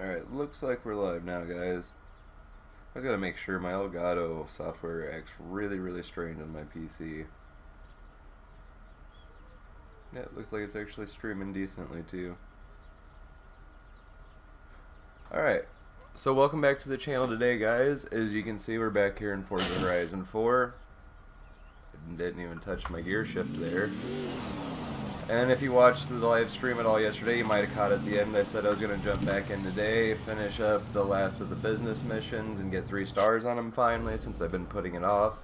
Alright, looks like we're live now, guys. I just gotta make sure my Elgato software acts really strange on my PC. Yeah, it looks like it's actually streaming decently, too. Alright, so welcome back to the channel today, guys. As you can see, we're back here in Forza Horizon 4. I didn't even touch my gear shift there. And if you watched the live stream at all yesterday, you might have caught at the end I said I was going to jump back in today, finish up the last of the business missions, and get 3 stars on them finally, since I've been putting it off.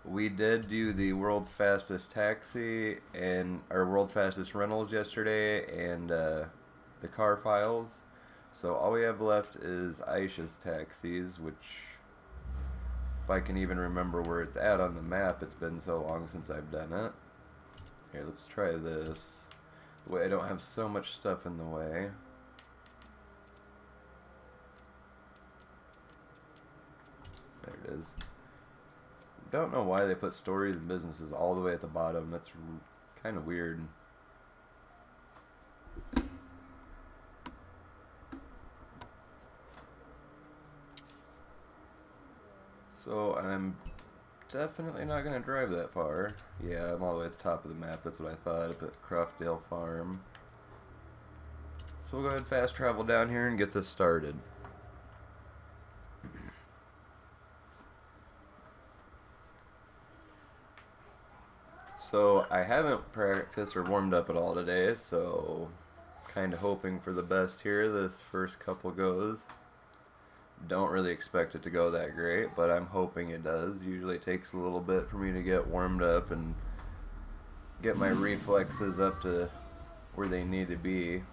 We did do the world's fastest taxi and our world's fastest rentals yesterday, and the car files. So all we have left is Aisha's taxis, which, if I can even remember where it's at on the map, it's been so long since I've done it. Here, let's try this. Wait, I don't have so much stuff in the way. There it is. Don't know why they put stories and businesses all the way at the bottom. That's kind of weird. So I'm definitely not going to drive that far. Yeah, I'm all the way at the top of the map. That's what I thought, up at Croftdale Farm. So we'll go ahead and fast travel down here and get this started. So I haven't practiced or warmed up at all today, so kind of hoping for the best here. This first couple goes. Don't really expect it to go that great, but I'm hoping it does. Usually it takes a little bit for me to get warmed up and get my reflexes up to where they need to be.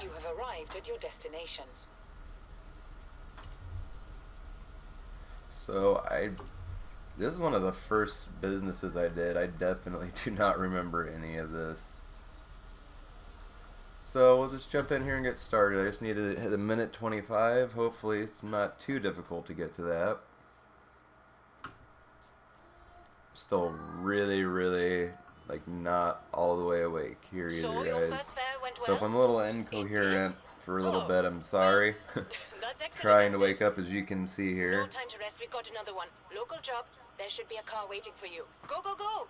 You have arrived at your destination. So this is one of the first businesses I did. I definitely do not remember any of this. So we'll just jump in here and get started. I just need to hit a minute 25. Hopefully it's not too difficult to get to that. Still really like not all the way awake here either, guys. So if I'm a little incoherent for a little bit, I'm sorry. Trying to wake up, as you can see here. No time to rest. We've got another one. Local job. There should be a car waiting for you. Go, go, go!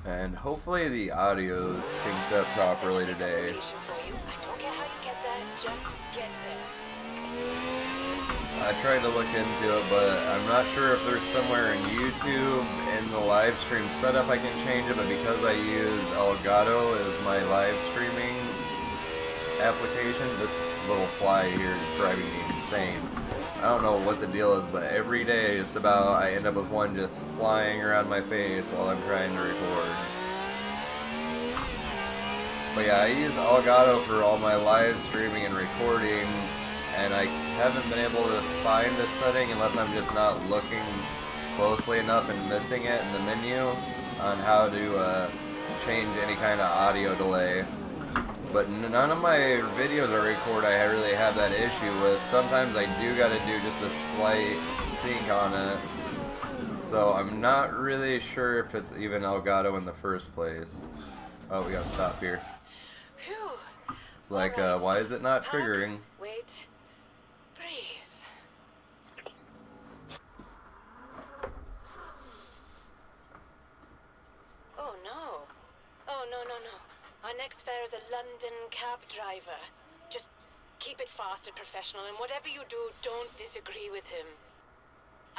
And hopefully the audio is synced up properly today. I don't care how you get there, just get there. I tried to look into it, but I'm not sure if there's somewhere in YouTube in the live stream setup I can change it, but because I use Elgato as my live streaming application, this little fly here is driving me insane. I don't know what the deal is, but every day just about I end up with one just flying around my face while I'm trying to record. But yeah, I use Elgato for all my live streaming and recording, and I haven't been able to find this setting unless I'm just not looking closely enough and missing it in the menu on how to change any kind of audio delay. But none of my videos I record I really have that issue with. Sometimes I do gotta do just a slight sync on it. So I'm not really sure if it's even Elgato in the first place. Oh, we gotta stop here. Phew. It's like, why is it not triggering? Wait. Breathe. Oh no. Oh no. Our next fare is a London cab driver. Just keep it fast and professional, and whatever you do, don't disagree with him.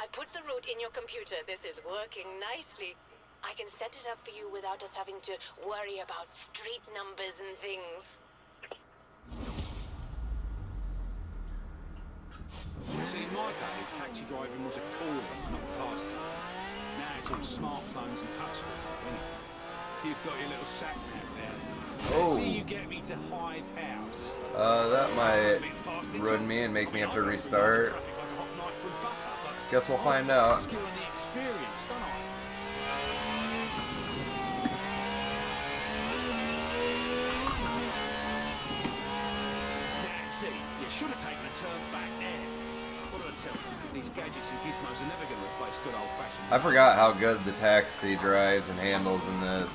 I put the route in your computer. This is working nicely. I can set it up for you without us having to worry about street numbers and things. See, in my day, taxi driving was a calling, not a pastime. Now it's all smartphones and touchscreens, isn't it? You've got your little sat nav there. Oh. See you get me to Hive House. That might ruin me and make me have to restart. Guess we'll find out. Skill and the experience, don't I? Now, see, you should have taken a turn back there. What do I tell you? These gadgets and gizmos are never going to replace good old-fashioned... I forgot how good the taxi drives and handles in this.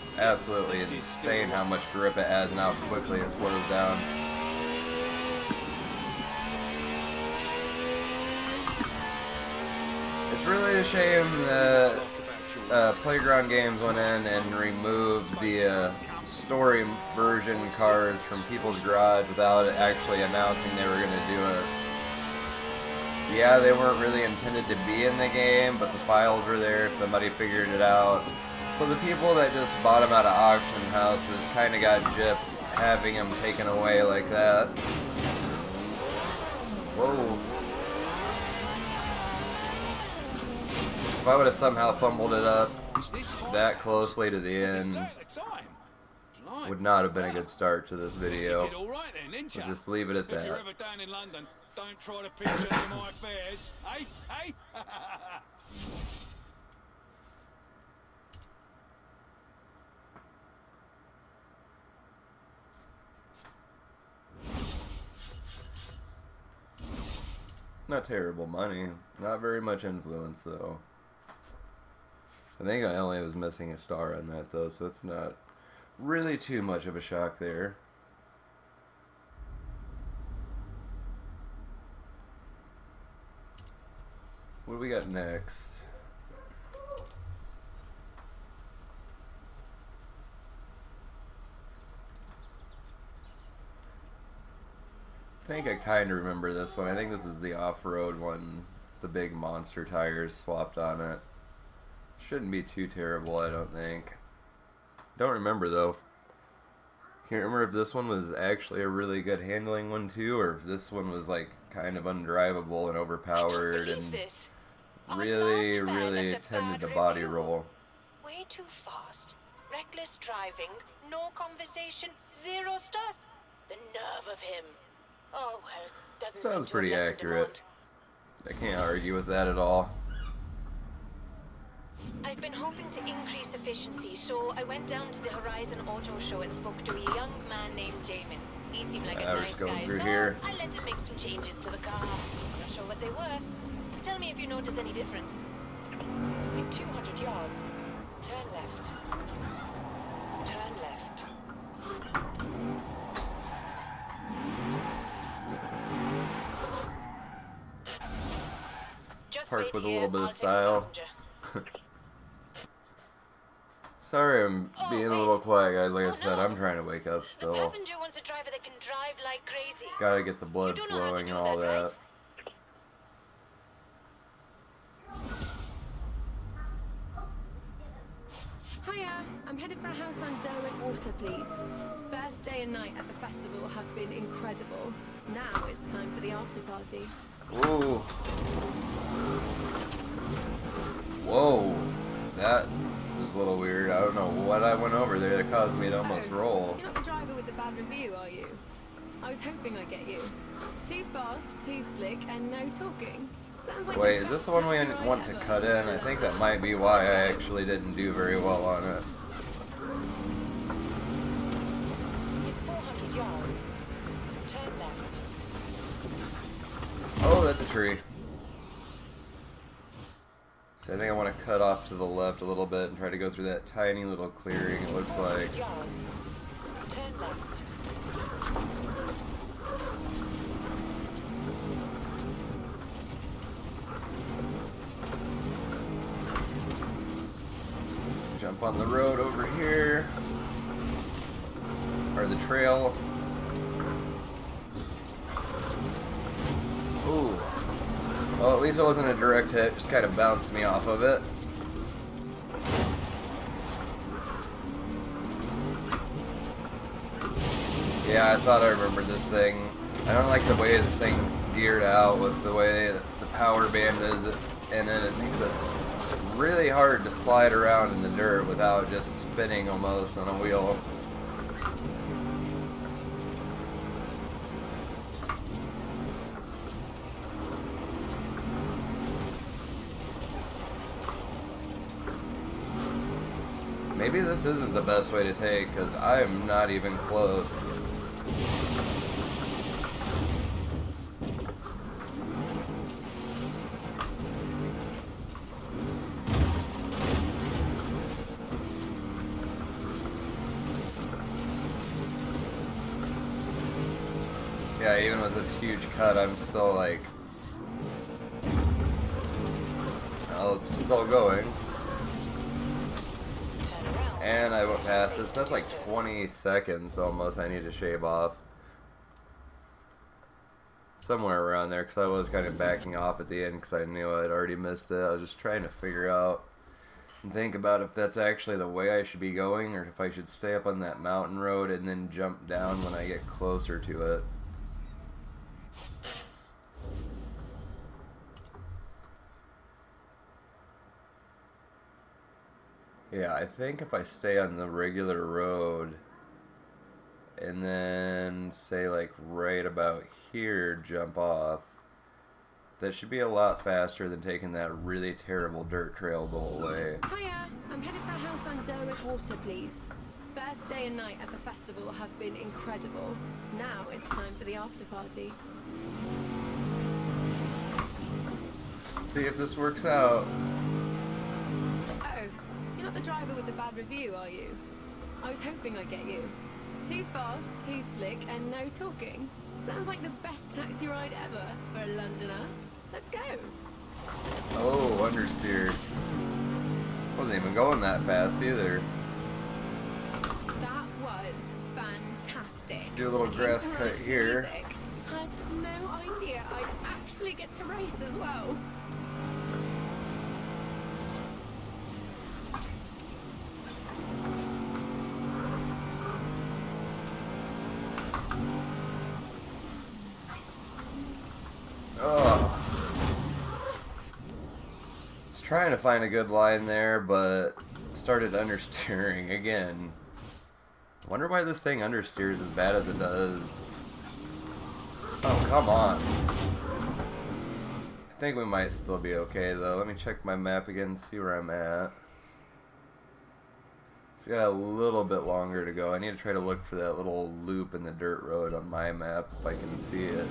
It's absolutely insane how much grip it has and how quickly it slows down. It's really a shame that Playground Games went in and removed the story version cars from people's garage without actually announcing they were going to do it. Yeah, they weren't really intended to be in the game, but the files were there, somebody figured it out. So the people that just bought them out of auction houses kind of got gypped having them taken away like that. Whoa. If I would have somehow fumbled it up that closely to the end, would not have been a good start to this video. We'll just leave it at that. If you're ever down in London, don't try to picture any of my affairs. Hey, hey! Not terrible money. Not very much influence, though. I think I only was missing a star on that, though, so it's not really too much of a shock there. What do we got next? I think I kind of remember this one. I think this is the off-road one. The big monster tires swapped on it. Shouldn't be too terrible, I don't think. Don't remember, though. Can't remember if this one was actually a really good handling one, too, or if this one was, like, kind of undrivable and overpowered and really tended to body roll. Way too fast. Reckless driving. No conversation. 0 stars. The nerve of him. Oh, well, doesn't Sounds seem pretty to have accurate. I can't argue with that at all. I've been hoping to increase efficiency, so I went down to the Horizon Auto Show and spoke to a young man named Jamin. He seemed like a We're nice just going guy, through so here. I let him make some changes to the car. Not sure what they were. Tell me if you notice any difference. In 200 yards, turn left. Turn left. Just Park wait with a here, little bit I'll of take a style. passenger. Sorry I'm being a little quiet, guys. Like I said, no. I'm trying to wake up The still. passenger wants a driver that can drive like crazy. Gotta get the blood You don't know how to flowing do and all that, that. right? Hiya, I'm headed for a house on Derwent Water, please. First day and night at the festival have been incredible. Now it's time for the after party. Ooh. Whoa. That was a little weird. I don't know what I went over there that caused me to almost roll. You're not the driver with the bad review, are you? I was hoping I'd get you. Too fast, too slick, and no talking. Sounds like Wait, the is this best the one we taxi ride want to ever. cut in? I think that might be why I actually didn't do very well on it. In 400 yards, turn left. Oh, that's a tree. So I think I want to cut off to the left a little bit and try to go through that tiny little clearing, it looks like. 400 yards, turn left. Jump on the road over here. Or the trail. Ooh. Well, at least it wasn't a direct hit, just kind of bounced me off of it. Yeah, I thought I remembered this thing. I don't like the way this thing's geared out with the way the power band is in it. It makes it really hard to slide around in the dirt without just spinning almost on a wheel. Maybe this isn't the best way to take, because I am not even close. Yeah, even with this huge cut, I'm still like, well, it's still going. Turn around. And I went past this. That's like 20 seconds almost. I need to shave off. Somewhere around there, because I was kind of backing off at the end because I knew I'd already missed it. I was just trying to figure out and think about if that's actually the way I should be going, or if I should stay up on that mountain road and then jump down when I get closer to it. Yeah, I think if I stay on the regular road and then say like right about here jump off, that should be a lot faster than taking that really terrible dirt trail the whole way. Hiya, I'm headed for a house on Derwent Water, please. First day and night at the festival have been incredible. Now it's time for the after party. Let's see if this works out. Oh, you're not the driver with the bad review, are you? I was hoping I'd get you. Too fast, too slick, and no talking. Sounds like the best taxi ride ever for a Londoner. Let's go. Oh, understeer. Wasn't even going that fast either. That was fantastic. Do a little I came grass to cut write the here. music. Had no idea I'd actually get to race as well. Oh. Was trying to find a good line there, but started understeering again. Wonder why this thing understeers as bad as it does. Oh, come on. I think we might still be okay, though. Let me check my map again and see where I'm at. So we got a little bit longer to go. I need to try to look for that little loop in the dirt road on my map if I can see it.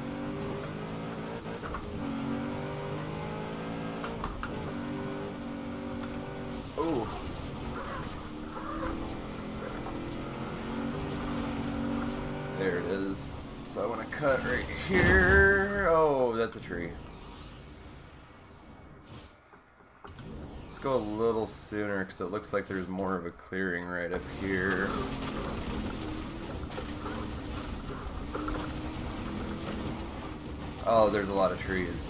Ooh. There it is. So I want to cut right here. Oh, that's a tree. Let's go a little sooner because it looks like there's more of a clearing right up here. Oh, there's a lot of trees.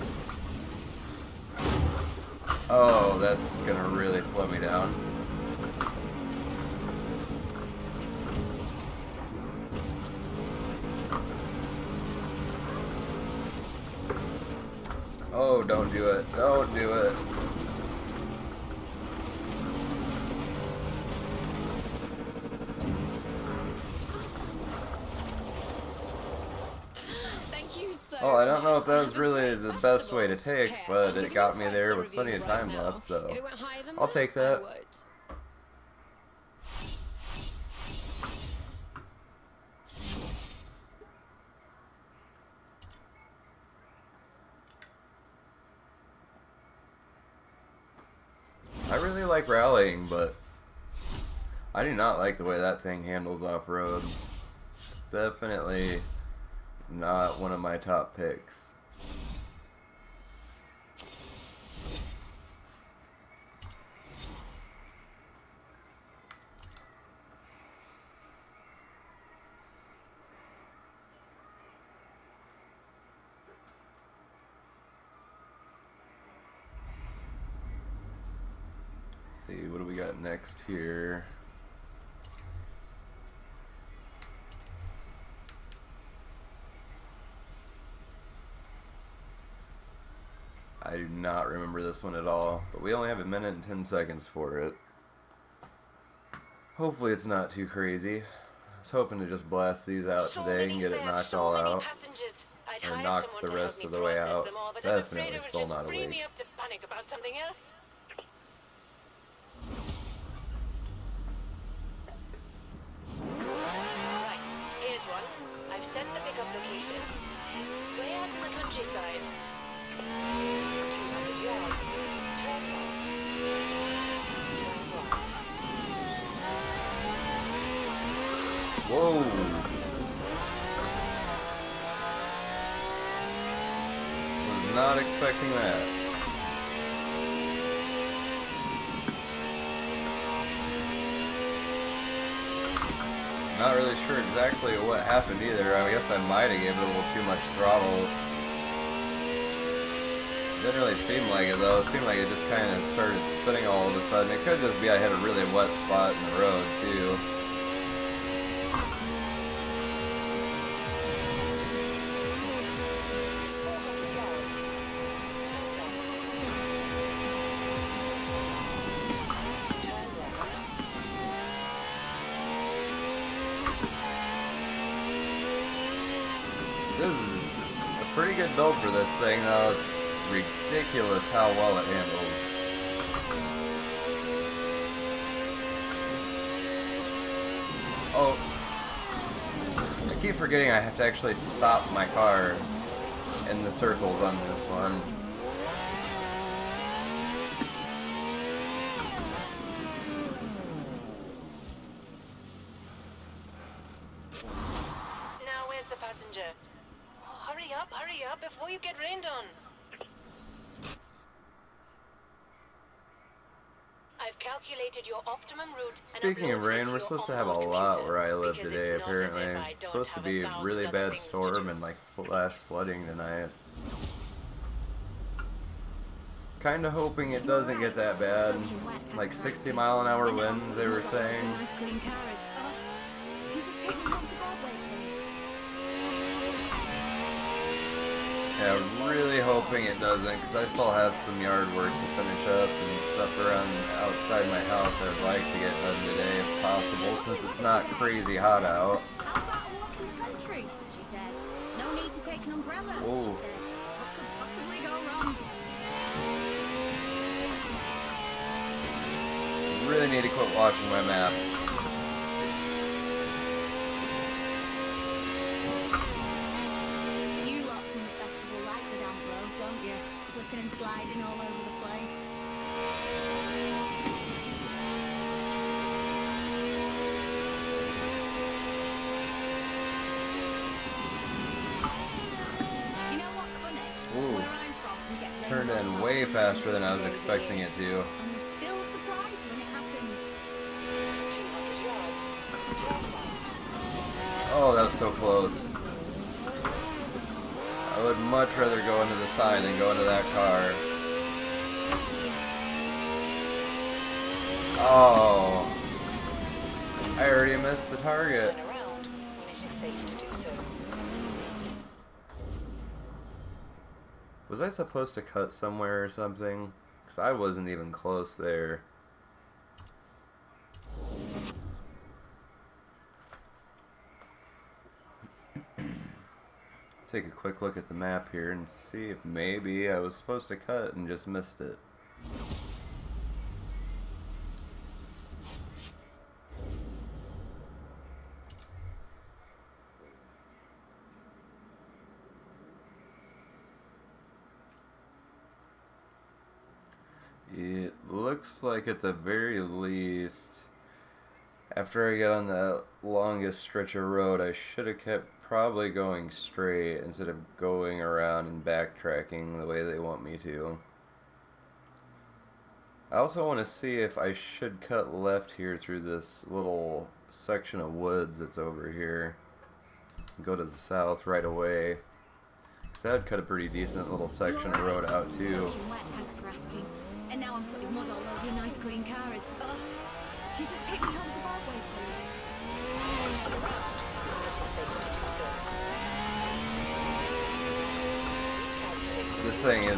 Oh, that's gonna really slow me down. Oh, don't do it. Don't do it. Thank you so Oh, I don't know much. if that was Have a really great the best festival. way to take, Here, but I'll give it you got a me 5-star there with review plenty of right time now. left, so If it went higher than I'll that, take I that. would. I really like rallying, but I do not like the way that thing handles off-road. Definitely not one of my top picks. See, what do we got next here? I do not remember this one at all, but we only have 1 minute and 10 seconds for it. Hopefully it's not too crazy. I was hoping to just blast these out today and get it knocked all out. Or knock the rest of the way out. Definitely still not awake. Me up to panic about something else. Right, here's one. I've set the pickup location. It's way out in the countryside. 200 yards. Turn right. Turn right. Whoa! not expecting that. Not really sure exactly what happened either. I guess I might have given it a little too much throttle. Didn't really seem like it though. It seemed like it just kind of started spinning all of a sudden. It could just be I hit a really wet spot in the road too. This is a pretty good build for this thing though. It's ridiculous how well it handles. Oh, I keep forgetting I have to actually stop my car in the circles on this one. Now where's the passenger? Oh, hurry up before you get rained on. I've calculated your optimum route. Speaking of rain, we're supposed to have a lot where I live today, apparently. It's supposed to be a really bad storm and like flash flooding tonight. Kinda hoping it doesn't get that bad. Like 60-mile-an-hour winds, they were saying. Yeah, really hoping it doesn't, because I still have some yard work to finish up and stuff around outside my house I'd like to get done today if possible, since it's not crazy hot out. How about a walk in the country? She says. No need to take an umbrella. Ooh. She says. What could possibly go wrong? Really need to quit watching my map. You lot from the festival like the damp road, don't you? Slipping and sliding all over the place. You know what's funny? Ooh. Where I'm from, we get rained Turned on in about way 150 faster than I was days a expecting year. it to. And we're still surprised when it happens. 200 yards. Turn left. Oh, that was so close. I would much rather go into the sign than go into that car. Oh. I already missed the target. Turn around when it is safe to do so. Was I supposed to cut somewhere or something? Because I wasn't even close there. Take a quick look at the map here and see if maybe I was supposed to cut and just missed it. It looks like at the very least, after I get on that longest stretch of road, I should have kept probably going straight instead of going around and backtracking the way they want me to. I also want to see if I should cut left here through this little section of woods that's over here. Go to the south right away. Because that would cut a pretty decent little section of road out too. Soaking wet, thanks for asking. And now I'm putting mud all over your nice clean car. And, can you just take me home to Broadway, please? Turn around when it is safe to do so. This thing is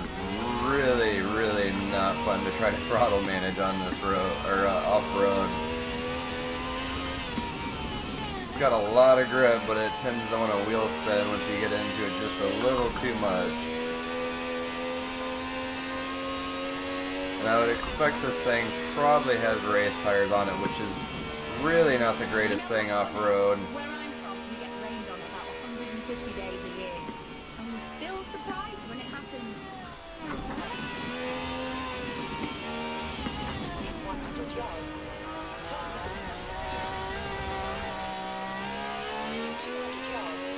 really, really not fun to try to throttle manage on this road, or off-road. It's got a lot of grip, but it tends to want to wheel spin once you get into it just a little too much. And I would expect this thing probably has race tires on it, which is really not the greatest thing off-road. Where I'm from, we get rained on about 150 days a year. And we're still surprised when it happens. 100 yards. Turn left. 200 yards.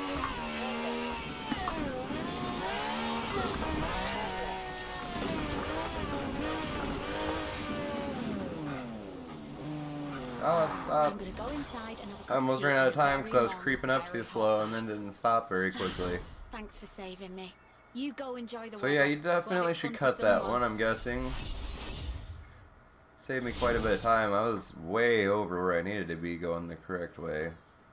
Turn left. Stop. I'm gonna go inside and have a cup I almost of tea ran out in of a time because I was very creeping long, up too very slow hot and then bath. didn't stop very quickly. Thanks for saving me. You go enjoy the So weather. yeah, you Glad definitely it's should fun cut for that someone. one, I'm guessing. Saved me quite a bit of time. I was way over where I needed to be going the correct way.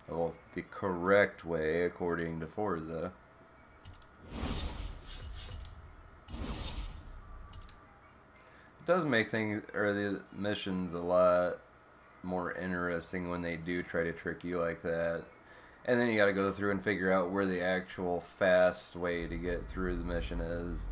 Well, the correct way according to Forza. It does make things, or the missions, a lot more interesting when they do try to trick you like that. And then you gotta go through and figure out where the actual fast way to get through the mission is.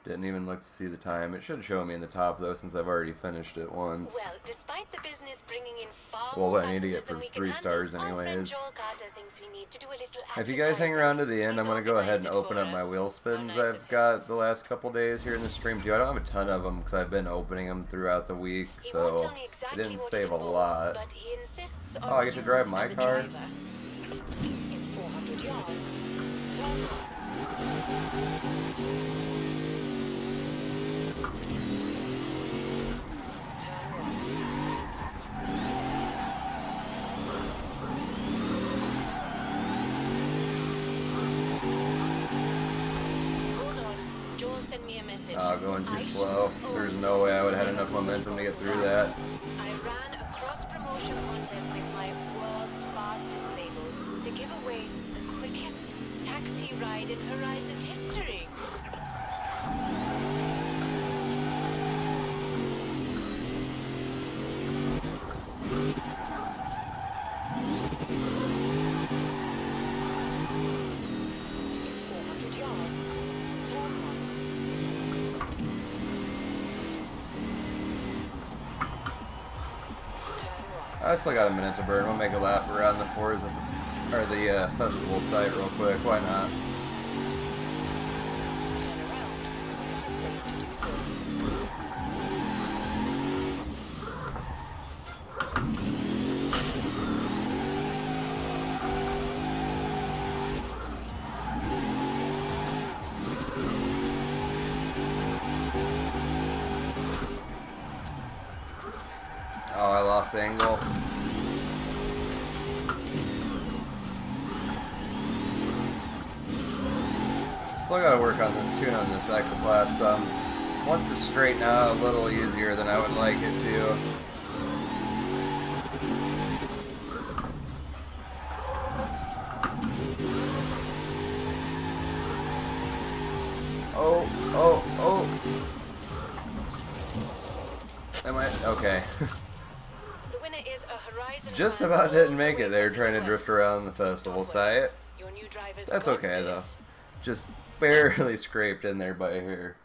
Didn't even look to see the time. It should show me in the top though, since I've already finished it once. Well, despite the business bringing in far Well, more what I need to get passengers than for we can 3 handle, stars our friend anyways. Joel Carter thinks we need to do a little If you guys hang advertising. around to the end, I'm He's going to go ahead and organised it open for up my us. wheel How spins nice of I've him. got the last couple days here in the stream too. I don't have a ton of them because I've been opening them throughout the week, He won't so tell me it exactly didn't what save it a involves, lot. but he insists on Oh, I get to you drive my as a car? driver. In 400 yards, turn right. Turn right. Hold on. Joel sent me a message. Going too I slow. should- There's no way I would have had enough momentum to get through that. I ran a cross-promotion contest with my world's fastest label to give away the quickest taxi ride in Horizon history. In 400 yards, turn right. Turn right. I still got a minute to burn. We'll make a lap around the Forza or the festival site real quick. Why not? Turn around when it is safe to do so. Oh, I lost the angle. Still gotta work on this tune on this X-Class some. Wants to straighten out a little easier than I would like it to. Oh, oh, oh. Am I? Okay. The winner is a Horizon Just ride about all didn't the make way it there from trying to the drift west. around the festival Don't worry. site. Your new drivers That's got okay this. though. Just barely scraped in there by here.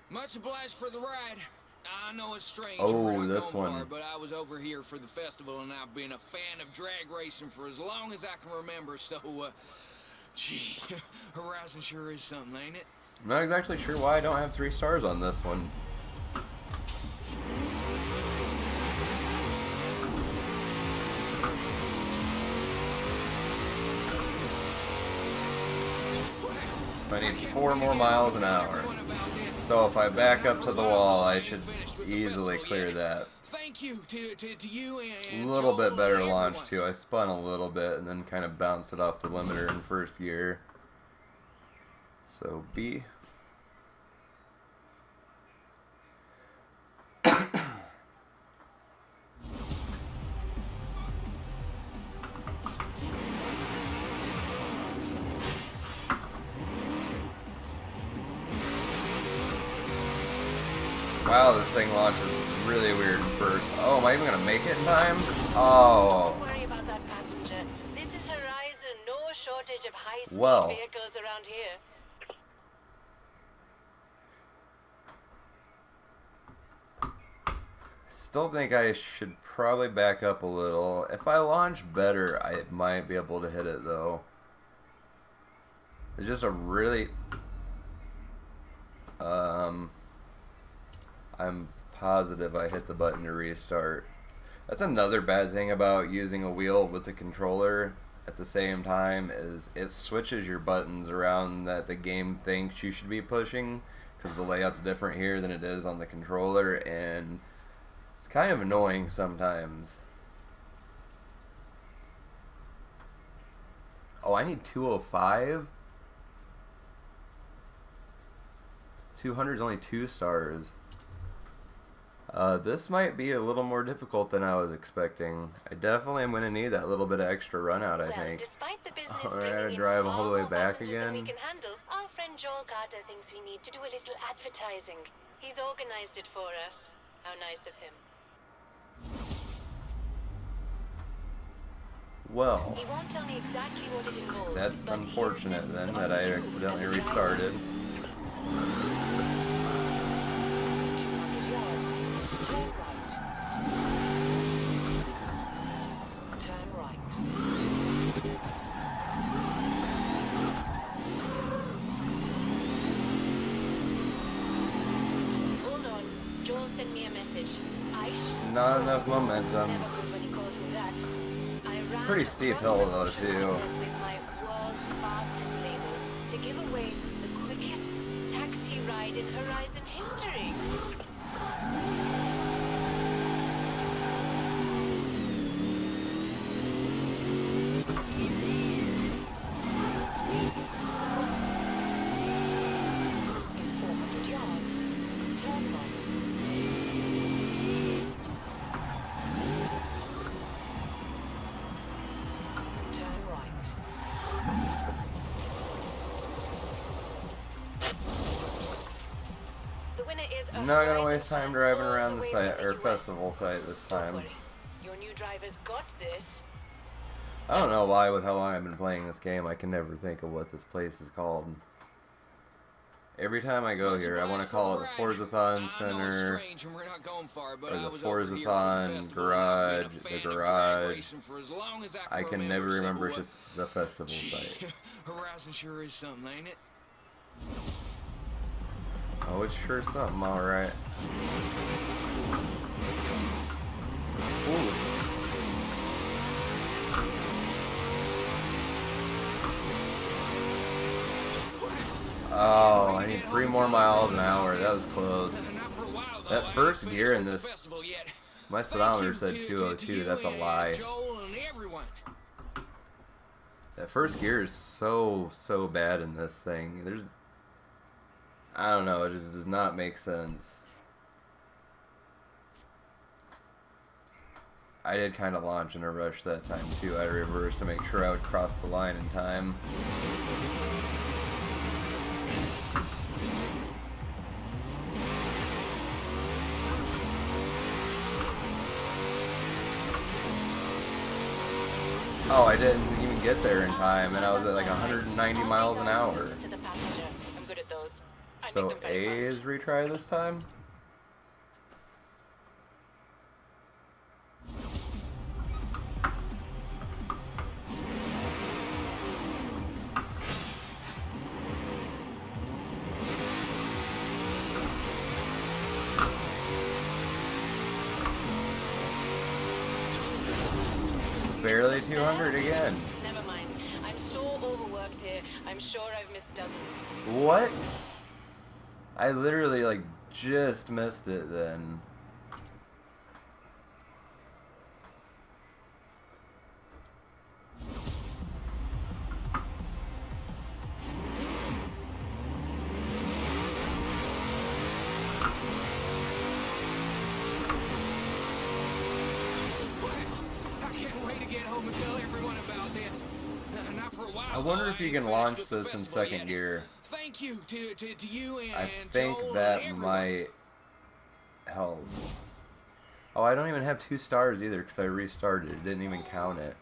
Much obliged for the ride. I know it's strange. Oh, where I'm this going one. far, but I was over here for the festival, and I've been a fan of drag racing for as long as I can remember. So, gee, Horizon sure is something, ain't it? I'm not exactly sure why I don't have 3 stars on this one. So I need 4 more miles an hour. So if I back up to the wall, I should easily clear that. Thank you to you A and little bit Joel better and launch everyone. too. I spun a little bit and then kind of bounced it off the limiter in first gear. So B. Wow, this thing launches really weird first. Oh, am I even gonna make it in time? Oh. Don't worry about that passenger. This is Horizon. No shortage of high-speed Well. vehicles around here. Still think I should probably back up a little. If I launch better, I might be able to hit it though. It's just a really I'm positive I hit the button to restart. That's another bad thing about using a wheel with a controller at the same time, is it switches your buttons around that the game thinks you should be pushing, because the layout's different here than it is on the controller, and it's kind of annoying sometimes. Oh, I need 205? 200 is only 2 stars. This might be a little more difficult than I was expecting. I definitely am going to need that little bit of extra run out, I think. Despite the business Oh, I bringing gotta in drive all far the way more back passengers than we again. can handle, our friend Joel Carter thinks we need to do a little advertising. He's organized it for us. How nice of him. Well, He won't tell me exactly what it involves. that's but he unfortunate insists then on that I you accidentally as a driver. restarted. 200 yards. Turn right. Turn right. Hold on. Joel sent me a message. Not enough momentum. Never good when he calls me that. I ran Pretty steep across hill the though, ocean too. with my world's fastest label to give away the quickest taxi ride in Horizon history. In 400 yards, turn right. Turn right. The winner is a I'm not gonna Horizon waste time fan driving all around the the way site from or the US. festival site this Don't time. worry. Your new driver's got this. I don't know why, with how long I've been playing this game, I can never think of what this place is called. Every time I go here, I want to call it the Forzathon Center, or the Forzathon Garage, the Garage. I can never remember, it's just the festival site. Horizon sure is something, ain't it? Oh, it's sure something, alright. Ooh. Oh, I need 3 more miles an hour. That was close. That first gear in this, my speedometer said 202. That's a lie. That first gear is so bad in this thing. There's, I don't know, it just does not make sense. I did kind of launch in a rush that time too. I reversed to make sure I would cross the line in time. Oh, I didn't even get there in time, and I was at like 190 miles an hour. To the passenger. I'm good at those. I So make them A very is fast. retry this time? Barely 200 again. Never mind. I'm so overworked here. I'm sure I've missed dozens. What? I literally like just missed it then. I wonder if you can launch this in second gear. Thank you to you and I think Joel that and everyone. might help. Oh, I don't even have 2 stars either because I restarted. It didn't even count it.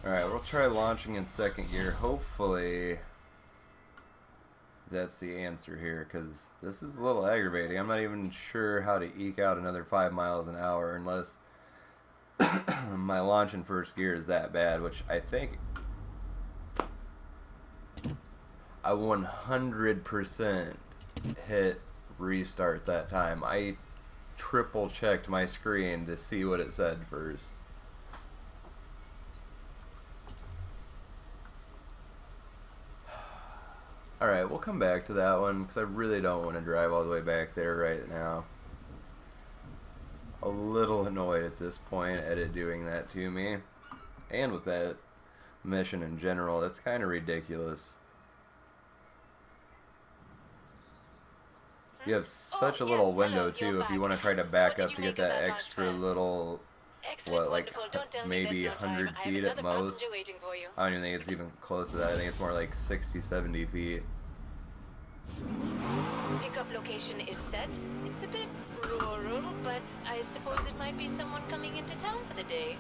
Alright, we'll try launching in second gear. Hopefully that's the answer here, because this is a little aggravating. I'm not even sure how to eke out another 5 miles an hour unless my launch in first gear is that bad, which I think I 100% hit restart that time. I triple checked my screen to see what it said first. Alright, we'll come back to that one because I really don't want to drive all the way back there right now. A little annoyed at this point at it doing that to me. And with that mission in general, that's kind of ridiculous. You have such a little window too if you want to try to back up to get that extra little, what, like maybe 100 feet at most. I don't even think it's even close to that. I think it's more like 60, 70 feet. Pickup location is set. It's a bit rural, but I suppose it might be someone coming into town for the day.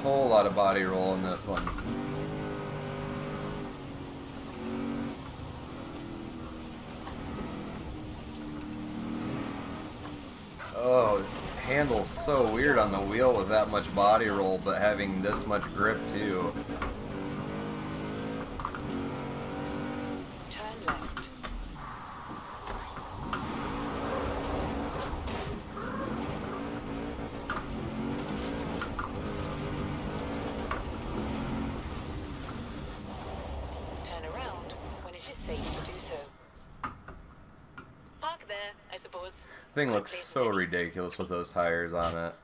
Whole lot of body roll in this one. Oh, it handles so weird on the wheel with that much body roll, but having this much grip too. Turn left. Turn around when it is safe to do so. Park there, I suppose. Thing looks so ridiculous with those tires on it.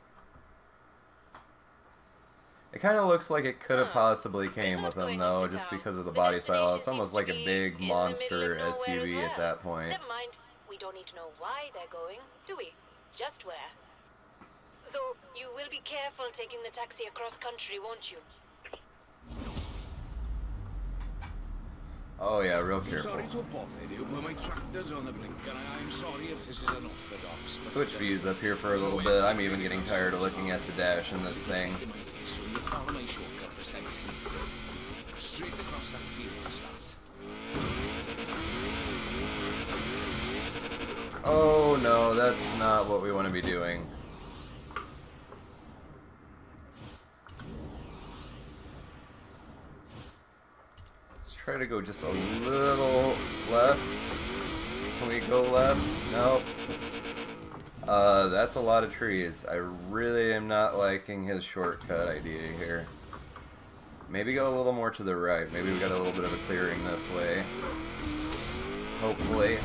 It kind of looks like it could have possibly came with them though, just because of the body style. It's almost like a big monster SUV at that point. Never mind. We don't need to know why they're going, do we? Just where. Though you will be careful taking the taxi across country, won't you? Oh yeah, real careful. Sorry to bother you, but my tractor's on the blink, and I'm sorry if this is unorthodox. Switch views up here for a little bit. I'm even getting tired of looking at the dash in this thing. So you follow my shortcut precisely. Straight across that field to start. Oh no, that's not what we want to be doing. Try to go just a little left. Can we go left? Nope. That's a lot of trees. I really am not liking his shortcut idea here. Maybe go a little more to the right. Maybe we got a little bit of a clearing this way. Hopefully.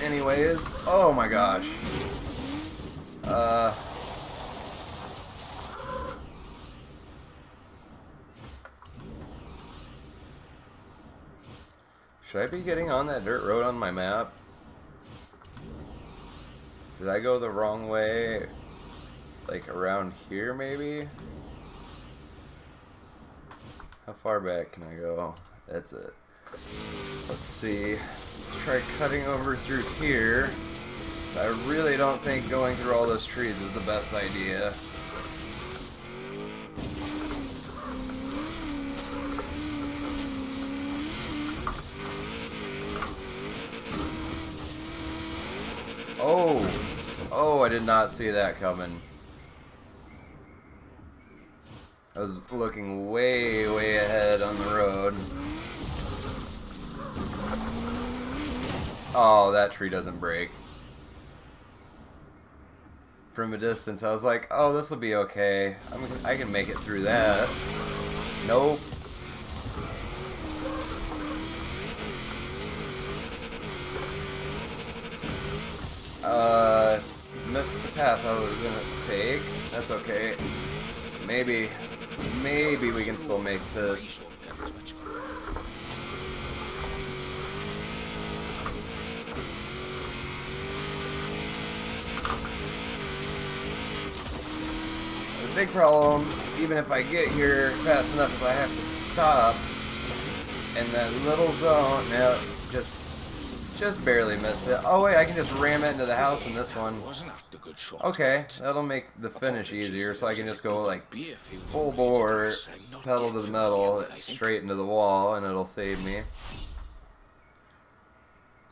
Anyways, oh my gosh. Should I be getting on that dirt road on my map? Did I go the wrong way? Like around here maybe? How far back can I go? That's it. Let's see. Let's try cutting over through here. So I really don't think going through all those trees is the best idea. Oh, I did not see that coming. I was looking way ahead on the road. Oh, that tree doesn't break. From a distance, I was like, oh, this will be okay. I can make it through that. Nope. Missed the path I was gonna take. That's okay. Maybe we can still make this. The big problem, even if I get here fast enough, is I have to stop in that little zone. Now, just barely missed it. Oh wait, I can just ram it into the house in this one. Okay, that'll make the finish easier, so I can just go like full bore, pedal to the metal, straight into the wall, and it'll save me.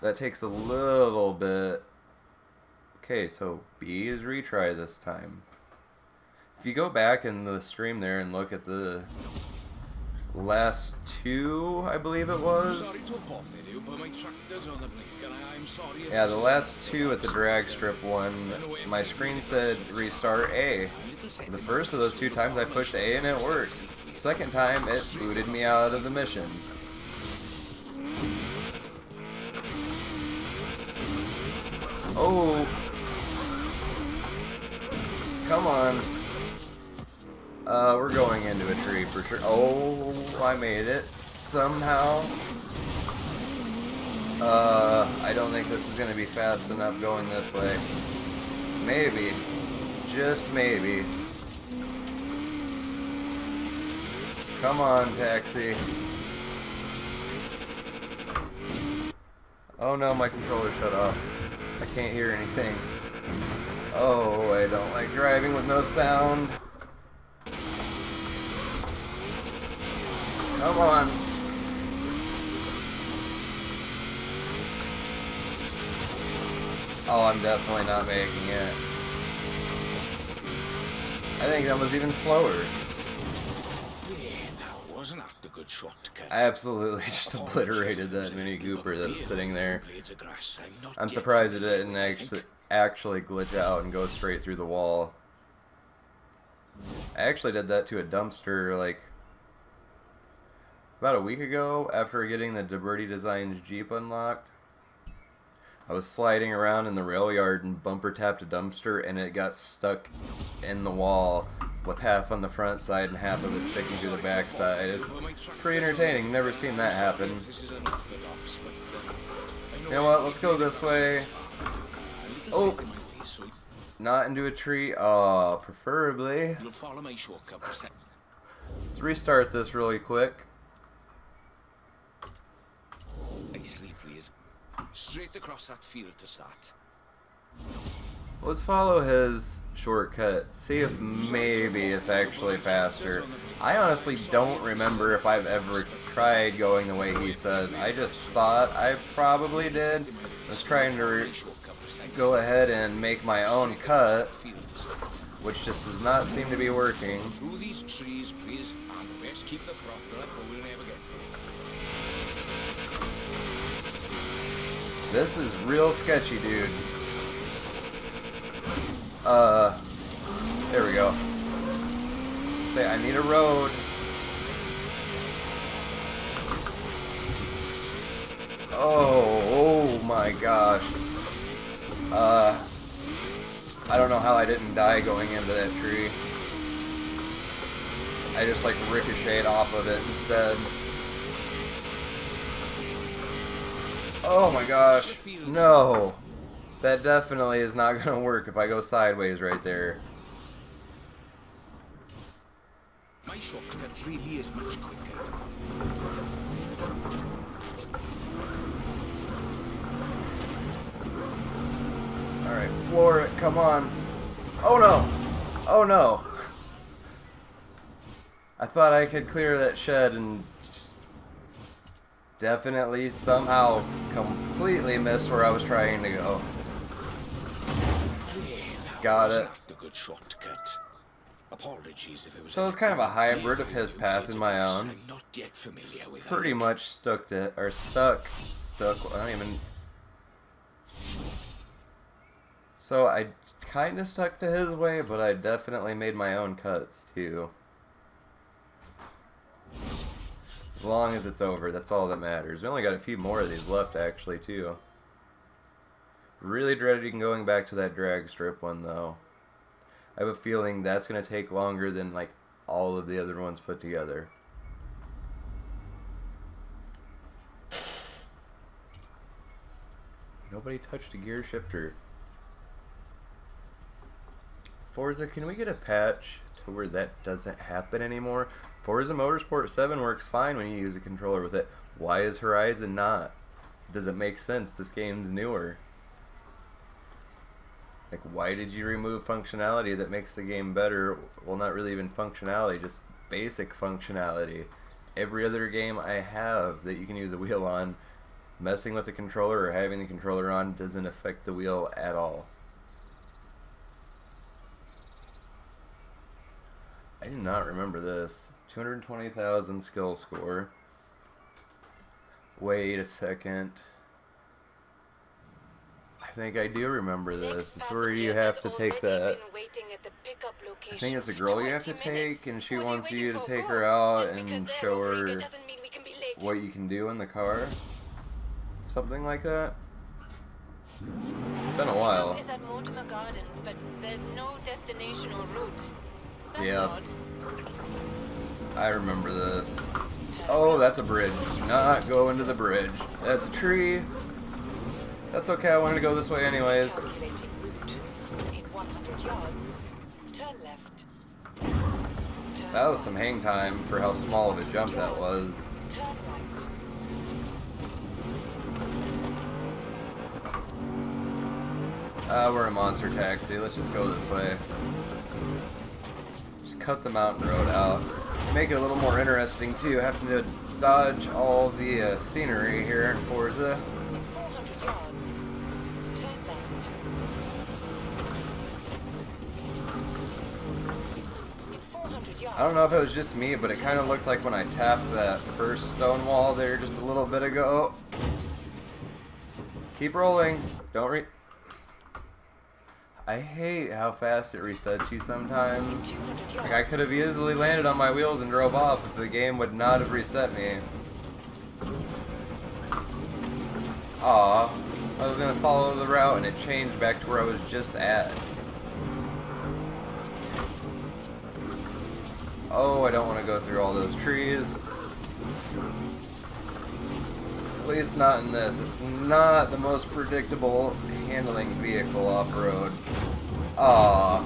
That takes a little bit. Okay, so B is retry this time. If you go back in the stream there and look at the last two, I believe it was. Sorry to bother you, but my tractor's on the blink, and I'm sorry. If Yeah, the last two at the drag strip one, my screen said restart A. The first of those two times I pushed A and it worked. The second time it booted me out of the mission. Oh. Come on. We're going into a tree for sure. Oh, I made it. Somehow. I don't think this is going to be fast enough going this way. Maybe. Just maybe. Come on, taxi. Oh no, my controller shut off. I can't hear anything. Oh, I don't like driving with no sound. Come on. Oh, I'm definitely not making it. I think that was even slower. Yeah, now, wasn't that a good shortcut? I absolutely just obliterated that Mini Cooper that's sitting there. I'm surprised it didn't actually glitch out and go straight through the wall. I actually did that to a dumpster like about a week ago after getting the DeBerti Designs Jeep unlocked. I was sliding around in the rail yard and bumper tapped a dumpster and it got stuck in the wall with half on the front side and half of it sticking to the back side. It's pretty entertaining. Never seen that happen. You know what? Let's go this way. Oh! Not into a tree. Oh, preferably. Let's restart this really quick. Nicely, please. Straight across that field to start. Let's follow his shortcut. See if maybe it's actually faster. I honestly don't remember if I've ever tried going the way he says. I just thought I probably did. I was trying to go ahead and make my own cut, which just does not seem to be working. Through these trees, please, and best keep the throttle up or we'll never get through. This is real sketchy, dude. There we go. Say, I need a road. Oh my gosh. I don't know how I didn't die going into that tree. I just like ricocheted off of it instead. Oh my gosh. No. That definitely is not going to work if I go sideways right there. My shortcut really is much quicker. Alright, floor it, come on. Oh no! Oh no! I thought I could clear that shed and definitely somehow completely missed where I was trying to go. Got it. Good shortcut. Apologies if it was. So it's kind of a hybrid of his path and my own. I'm not yet familiar with Pretty much stuck. I don't even. So I kind of stuck to his way, but I definitely made my own cuts too. As long as it's over, that's all that matters. We only got a few more of these left actually too. Really dreading going back to that drag strip one though. I have a feeling that's going to take longer than like all of the other ones put together. Nobody touched a gear shifter. Forza, can we get a patch to where that doesn't happen anymore? Forza Motorsport 7 works fine when you use a controller with it. Why is Horizon not? It doesn't make sense. This game's newer. Like, why did you remove functionality that makes the game better? Well, not really even functionality, just basic functionality. Every other game I have that you can use a wheel on, messing with the controller or having the controller on doesn't affect the wheel at all. I do not remember this. 220,000 skill score. Wait a second. I think I do remember this. It's where you have to take that. I think it's a girl you have to take, and she wants you to take her out and show her what you can do in the car. Something like that. Been a while. Is at Mortimer Gardens, but there's no destination or route. That's Yeah. odd. I remember this. Oh, that's a bridge. Do not go into the bridge. That's a tree. That's okay, I wanted to go this way anyways. Calculating route. In 100 yards, turn left. Turn That was right. some hang time for how small of a jump that was. Turn right. We're a monster taxi. Let's just go this way. Just cut the mountain road out. Make it a little more interesting too, having to dodge all the scenery here in Forza. In 400 yards, turn left. In 400 yards. I don't know if it was just me, but it kind of looked like when I tapped that first stone wall there just a little bit ago. Keep rolling. Don't I hate how fast it resets you sometimes. 200 yards. Like, I could have easily landed on my wheels and drove off if the game would not have reset me. Aw, I was gonna follow the route and it changed back to where I was just at. Oh, I don't want to go through all those trees. At least not in this. It's not the most predictable handling vehicle off-road. Aw.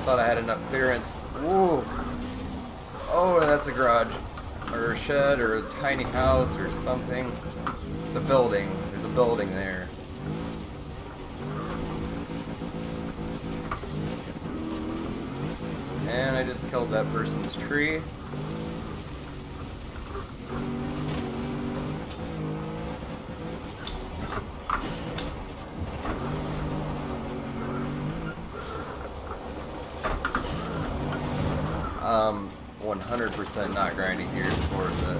Thought I had enough clearance. Woo. Oh, that's a garage. Or a shed or a tiny house or something. It's a building. There's a building there. And I just killed that person's tree. Um, 100% not grinding gears for it.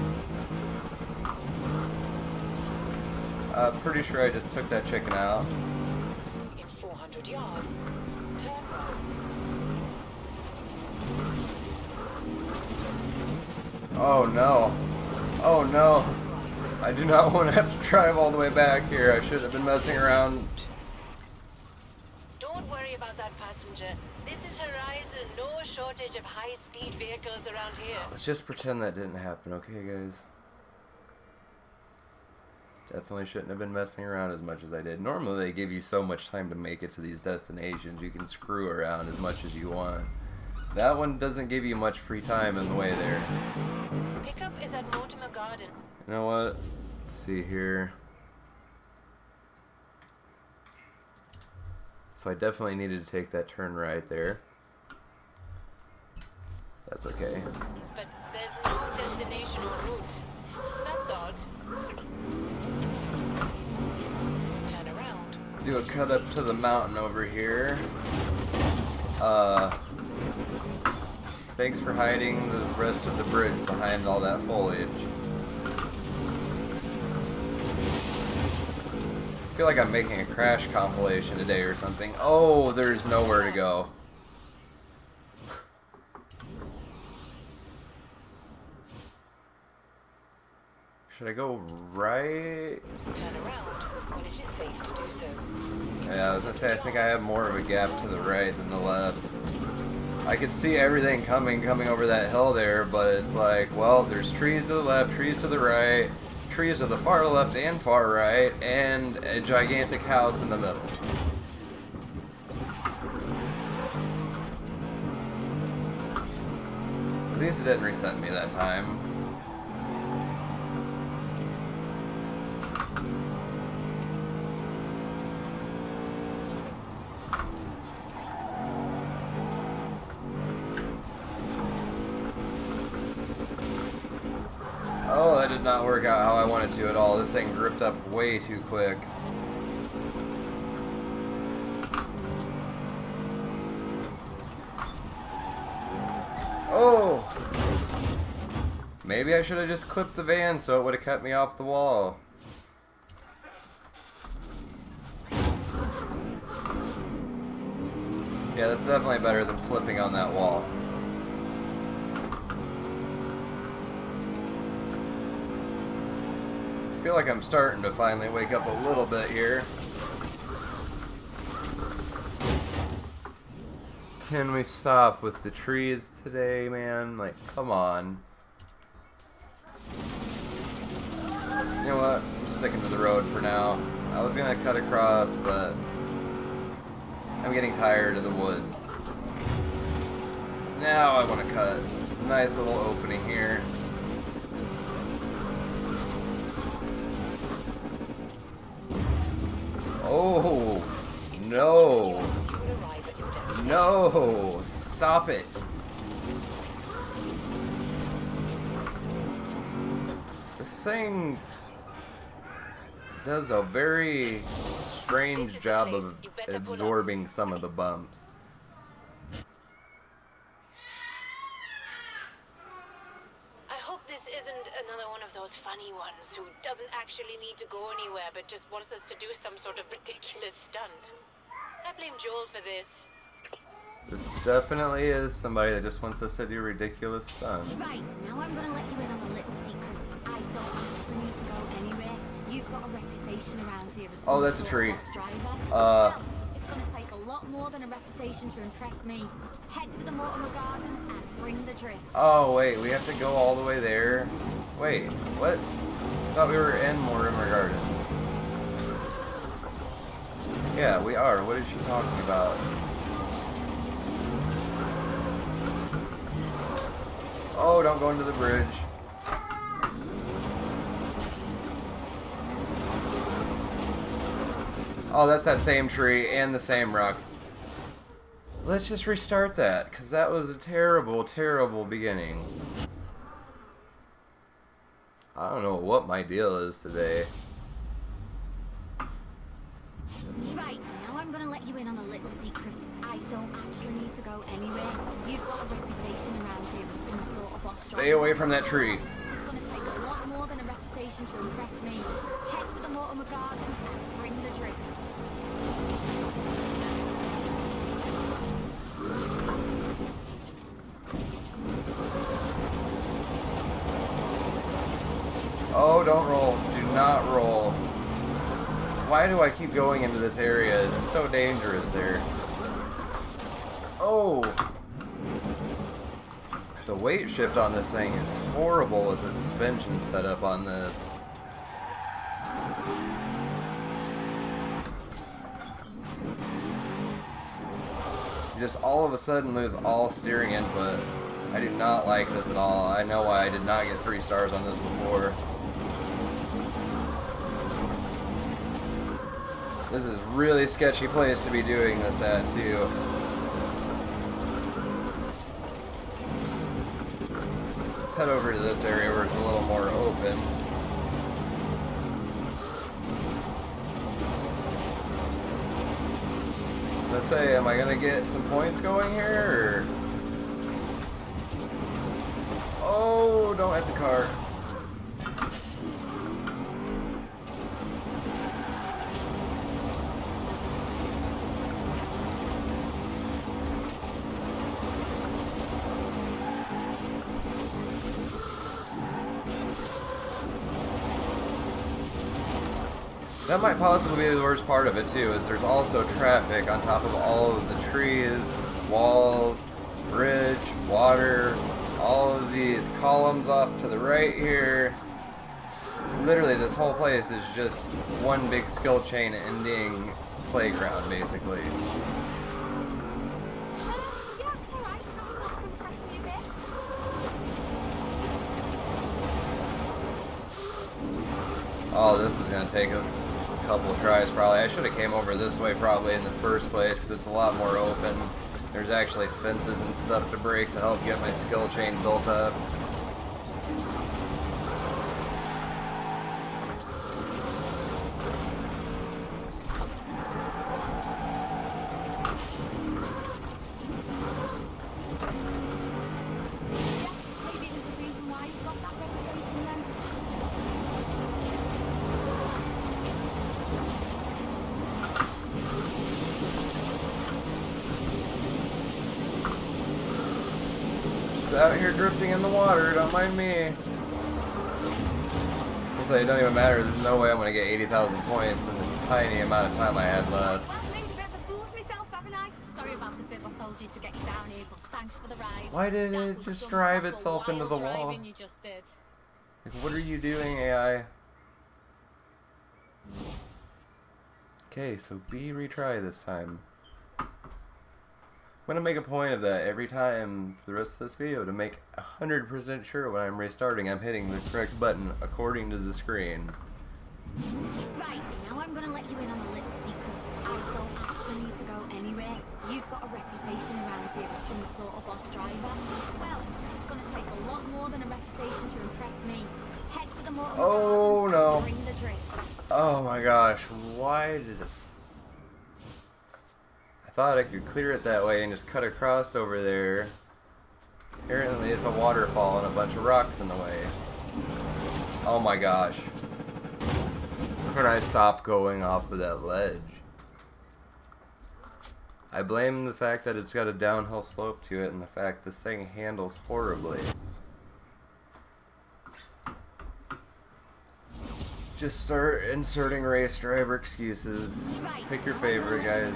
Pretty sure I just took that chicken out. In 400 yards, turn right. Oh no. Oh no. I do not want to have to drive all the way back here. I should have been messing around. Don't worry about that passenger. This is Horizon. No shortage of high-speed vehicles around here. Let's just pretend that didn't happen, okay, guys? Definitely shouldn't have been messing around as much as I did. Normally they give you so much time to make it to these destinations. You can screw around as much as you want. That one doesn't give you much free time in the way there. Pickup is at Mortimer Garden. You know what? Let's see here. So I definitely needed to take that turn right there. That's okay. But there's no destination or route. That's odd. Turn around. Do a cut up to the mountain over here. Thanks for hiding the rest of the bridge behind all that foliage. I feel like I'm making a crash compilation today or something. Oh, there's nowhere to go. Should I go right? Turn around when it is safe to do so. Yeah, I was gonna say, I think I have more of a gap to the right than the left. I could see everything coming over that hill there, but it's like, well, there's trees to the left, trees to the right, trees to the far left and far right, and a gigantic house in the middle. At least it didn't reset me that time. Oh, that did not work out how I wanted to at all. This thing gripped up way too quick. Oh! Maybe I should have just clipped the van so it would have kept me off the wall. Yeah, that's definitely better than flipping on that wall. I feel like I'm starting to finally wake up a little bit here. Can we stop with the trees today, man? Like, come on. You know what? I'm sticking to the road for now. I was gonna cut across, but I'm getting tired of the woods. Now I want to cut. It's a nice little opening here. Oh, no. No, stop it. This thing does a very strange job of absorbing some of the bumps. I hope this isn't another one of those funny ones who doesn't actually need to go anywhere but just wants us to do some sort of ridiculous stunt. I blame Joel for this. This definitely is somebody that just wants us to do ridiculous stunts. Right, now I'm gonna let you in on a little secret. I don't actually need to go anywhere. You've got a reputation around here as some that's a sort tree. of boss driver. Well, it's gonna take a lot more than a reputation to impress me. Head for the Mortimer Gardens and bring the drift. Oh, wait, we have to go all the way there? Wait, what? I thought we were in Mortimer Gardens. Yeah, we are. What is she talking about? Oh, don't go into the bridge. Oh, that's that same tree and the same rocks. Let's just restart that, because that was a terrible, terrible beginning. I don't know what my deal is today. Right, now I'm gonna let you in on a little secret. I don't actually need to go anywhere. You've got a reputation around here as some sort of boss driver. Stay away from that tree. It's gonna take a lot more than a reputation to impress me. Head for the Mortimer Gardens and bring the drift. Oh, don't roll. Do not roll. Why do I keep going into this area? It's so dangerous there. Oh! The weight shift on this thing is horrible with the suspension setup on this. You just all of a sudden lose all steering input. I do not like this at all. I know why I did not get 3 stars on this before. This is a really sketchy place to be doing this at, too. Let's head over to this area where it's a little more open. Let's say, am I gonna get some points going here, or? Oh, don't hit the car. That might possibly be the worst part of it too, is there's also traffic on top of all of the trees, walls, bridge, water, all of these columns off to the right here. Literally this whole place is just one big skill chain ending playground, basically. Yeah, alright, that sort of impressed me a bit. Oh, this is going to take a couple tries probably. I should have came over this way probably in the first place because it's a lot more open. There's actually fences and stuff to break to help get my skill chain built up. out here drifting in the water, don't mind me. So it don't even matter, there's no way I'm gonna get 80,000 points in the tiny amount of time I had left. Well, I made a bit of a fool of myself, haven't I? Sorry about the fib I told you to get you down here, but thanks for the ride. Why did That it was just some drive proper itself into the wild wall? driving you just did. Like, what are you doing, AI? Okay, so B retry this time. I'm gonna make a point of that every time for the rest of this video to make 100% sure when I'm restarting I'm hitting the correct button according to the screen. Right, now I'm gonna let you in on a little secret. I don't actually need to go anywhere. You've got a reputation around here as some sort of boss driver. Well, it's gonna take a lot more than a reputation to impress me. Head for the Mortimer Gardens no. and bring the drift. Oh my gosh, why did it... I thought I could clear it that way and just cut across over there. Apparently it's a waterfall and a bunch of rocks in the way. Oh my gosh. Can I stop going off of that ledge? I blame the fact that it's got a downhill slope to it and the fact this thing handles horribly. Just start inserting race driver excuses. Pick your favorite, guys.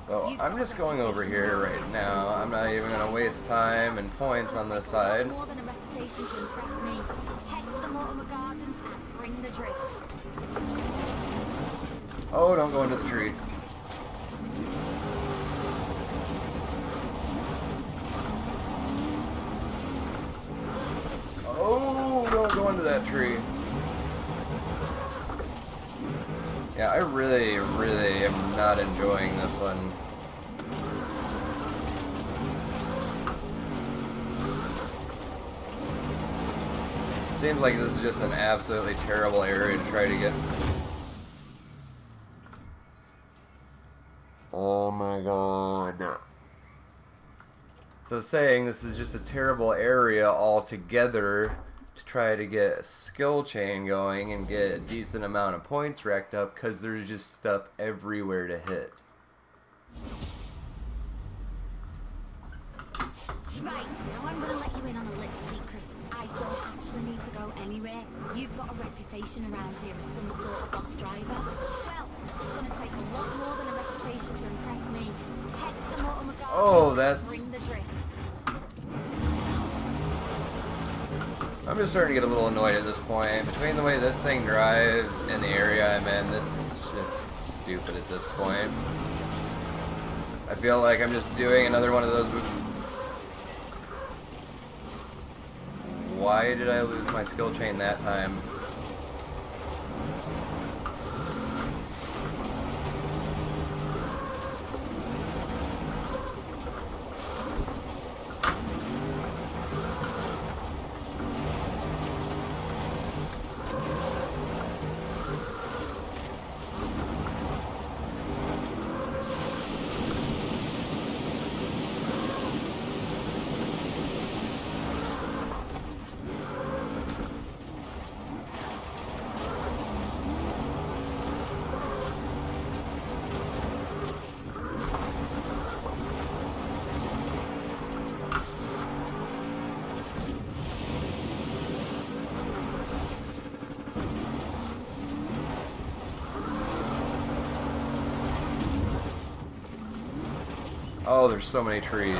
So I'm just going over here right now. I'm not even going to waste time and points on this side. More than a reputation to impress me. Head for the Mortimer Gardens and bring the drift. Oh, don't go into the tree. Oh, don't go into that tree. Yeah, I really am not enjoying this one. Seems like this is just an absolutely terrible area to try to get. Oh my god. So saying this is just a terrible area altogether to try to get a skill chain going and get a decent amount of points racked up because there's just stuff everywhere to hit. Right, now I'm gonna let you in on a little secret. I don't actually need to go anywhere. You've got a reputation around here as some sort of boss driver. Well, it's gonna take a lot more than a reputation to impress me. Head for the Mortimer Gardens. Oh, that's... Bring the drift. I'm just starting to get a little annoyed at this point. Between the way this thing drives and the area I'm in, this is just stupid at this point. I feel like I'm just doing another one of those... Why did I lose my skill chain that time? Oh, there's so many trees.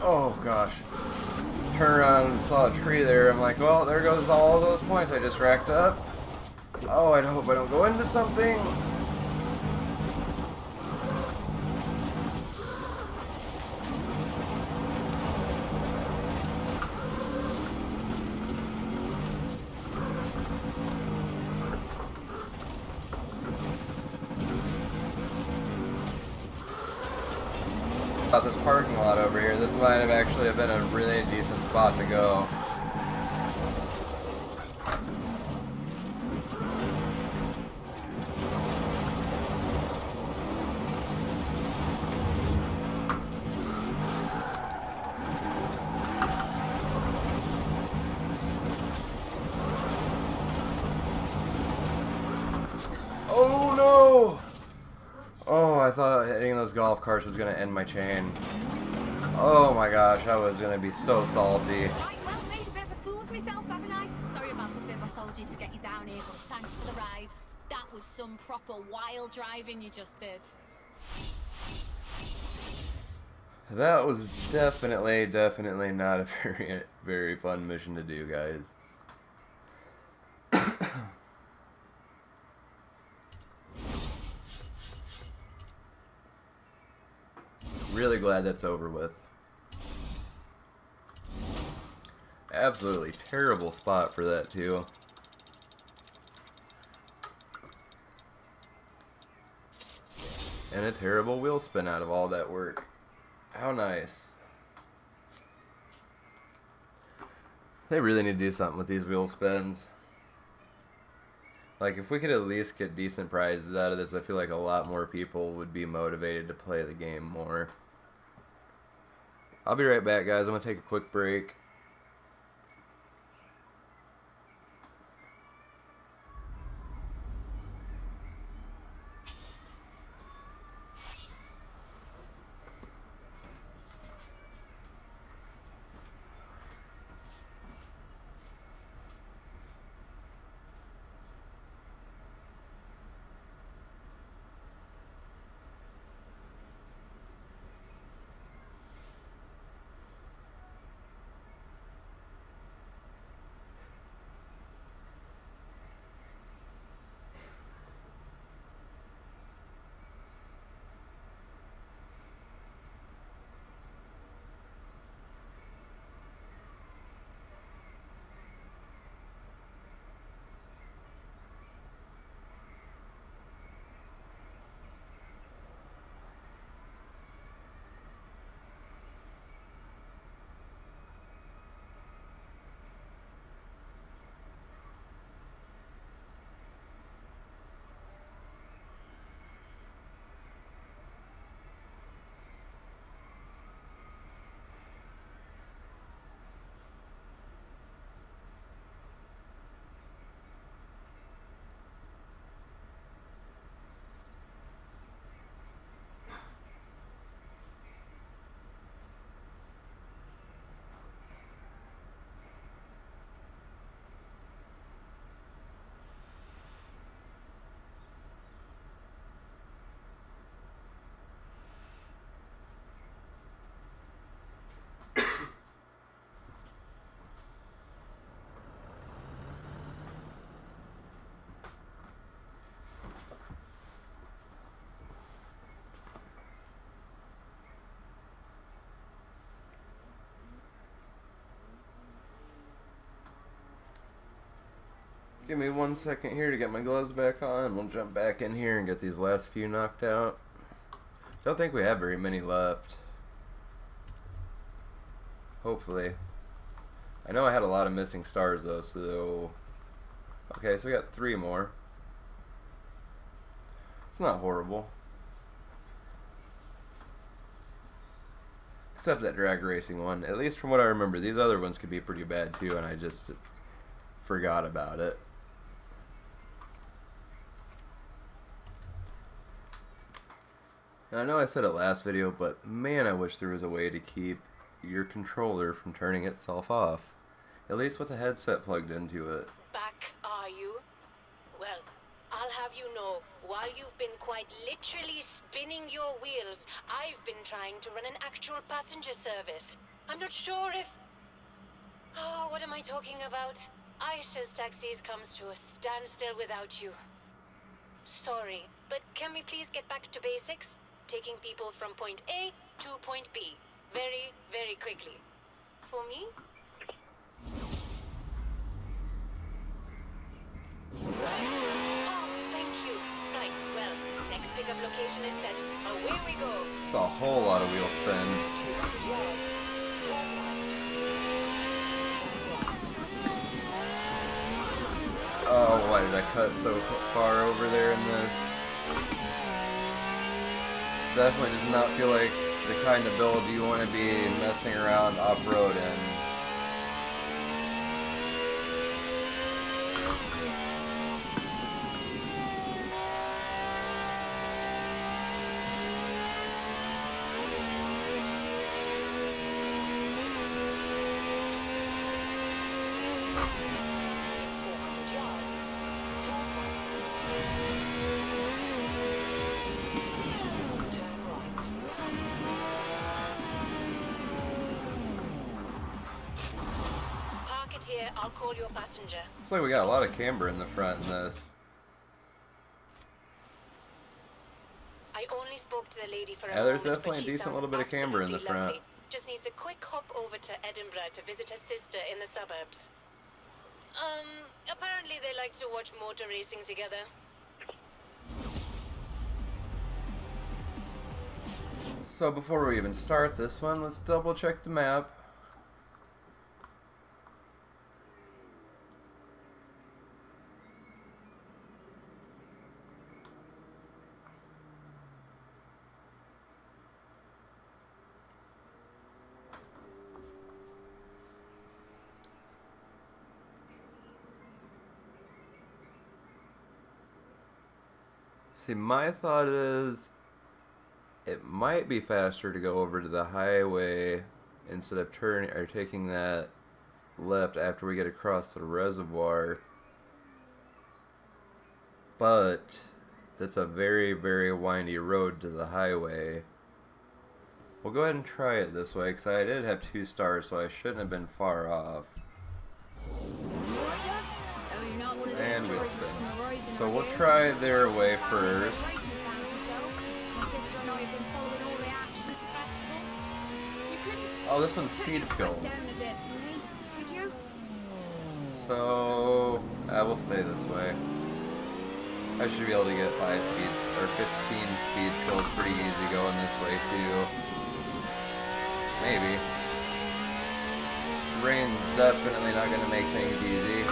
Oh gosh. Turn around and saw a tree there. I'm like, well, there goes all those points I just racked up. Oh, I hope I don't go into something. About this parking lot over here, this might have actually been a really decent spot to go. I thought hitting those golf carts was going to end my chain. Oh my gosh, I was going to be so salty. Right, well, made a bit of a fool of myself, haven't I? Sorry about the fib I told you to get you down here, but thanks for the ride. That was some proper wild driving you just did. That was definitely not a very fun mission to do, guys. Really glad that's over with. Absolutely terrible spot for that too. And a terrible wheel spin out of all that work. How nice. They really need to do something with these wheel spins. Like, if we could at least get decent prizes out of this, I feel like a lot more people would be motivated to play the game more. I'll be right back, guys. I'm going to take a quick break. Give me 1 second here to get my gloves back on. We'll jump back in here and get these last few knocked out. Don't think we have very many left. Hopefully. I know I had a lot of missing stars though, so... Okay, so we got 3 more. It's not horrible. Except that drag racing one. At least from what I remember, these other ones could be pretty bad too, and I just forgot about it. Now, I know I said it last video, but man, I wish there was a way to keep your controller from turning itself off. At least with a headset plugged into it. Back, are you? Well, I'll have you know, while you've been quite literally spinning your wheels, I've been trying to run an actual passenger service. I'm not sure if... Oh, what am I talking about? Aisha's taxis comes to a standstill without you. Sorry, but can we please get back to basics? Taking people from point A to point B. Very, very quickly. For me? Oh, thank you. Right, well, next pickup location is set. Away we go. It's a whole lot of wheel spin. 200 yards. Turn right. Oh, why did I cut so far over there in this? Definitely does not feel like the kind of build you want to be messing around off-road in. I'll call your passenger. Looks like we got a lot of camber in the front in this. I only spoke to the lady for a Yeah, there's moment, definitely but a she decent sounds little bit of camber in the absolutely front. lovely. Just needs a quick hop over to Edinburgh to visit her sister in the suburbs. Apparently they like to watch motor racing together. So before we even start this one, let's double check the map. See, my thought is it might be faster to go over to the highway instead of turning or taking that left after we get across the reservoir. But that's a very, very windy road to the highway. We'll go ahead and try it this way because I did have 2 stars, so I shouldn't have been far off. And wheel spin. So we'll try their way first. Oh, this one's speed skills. So I will stay this way. I should be able to get 5 speeds or 15 speed skills pretty easy going this way too. Maybe. Rain's definitely not going to make things easy.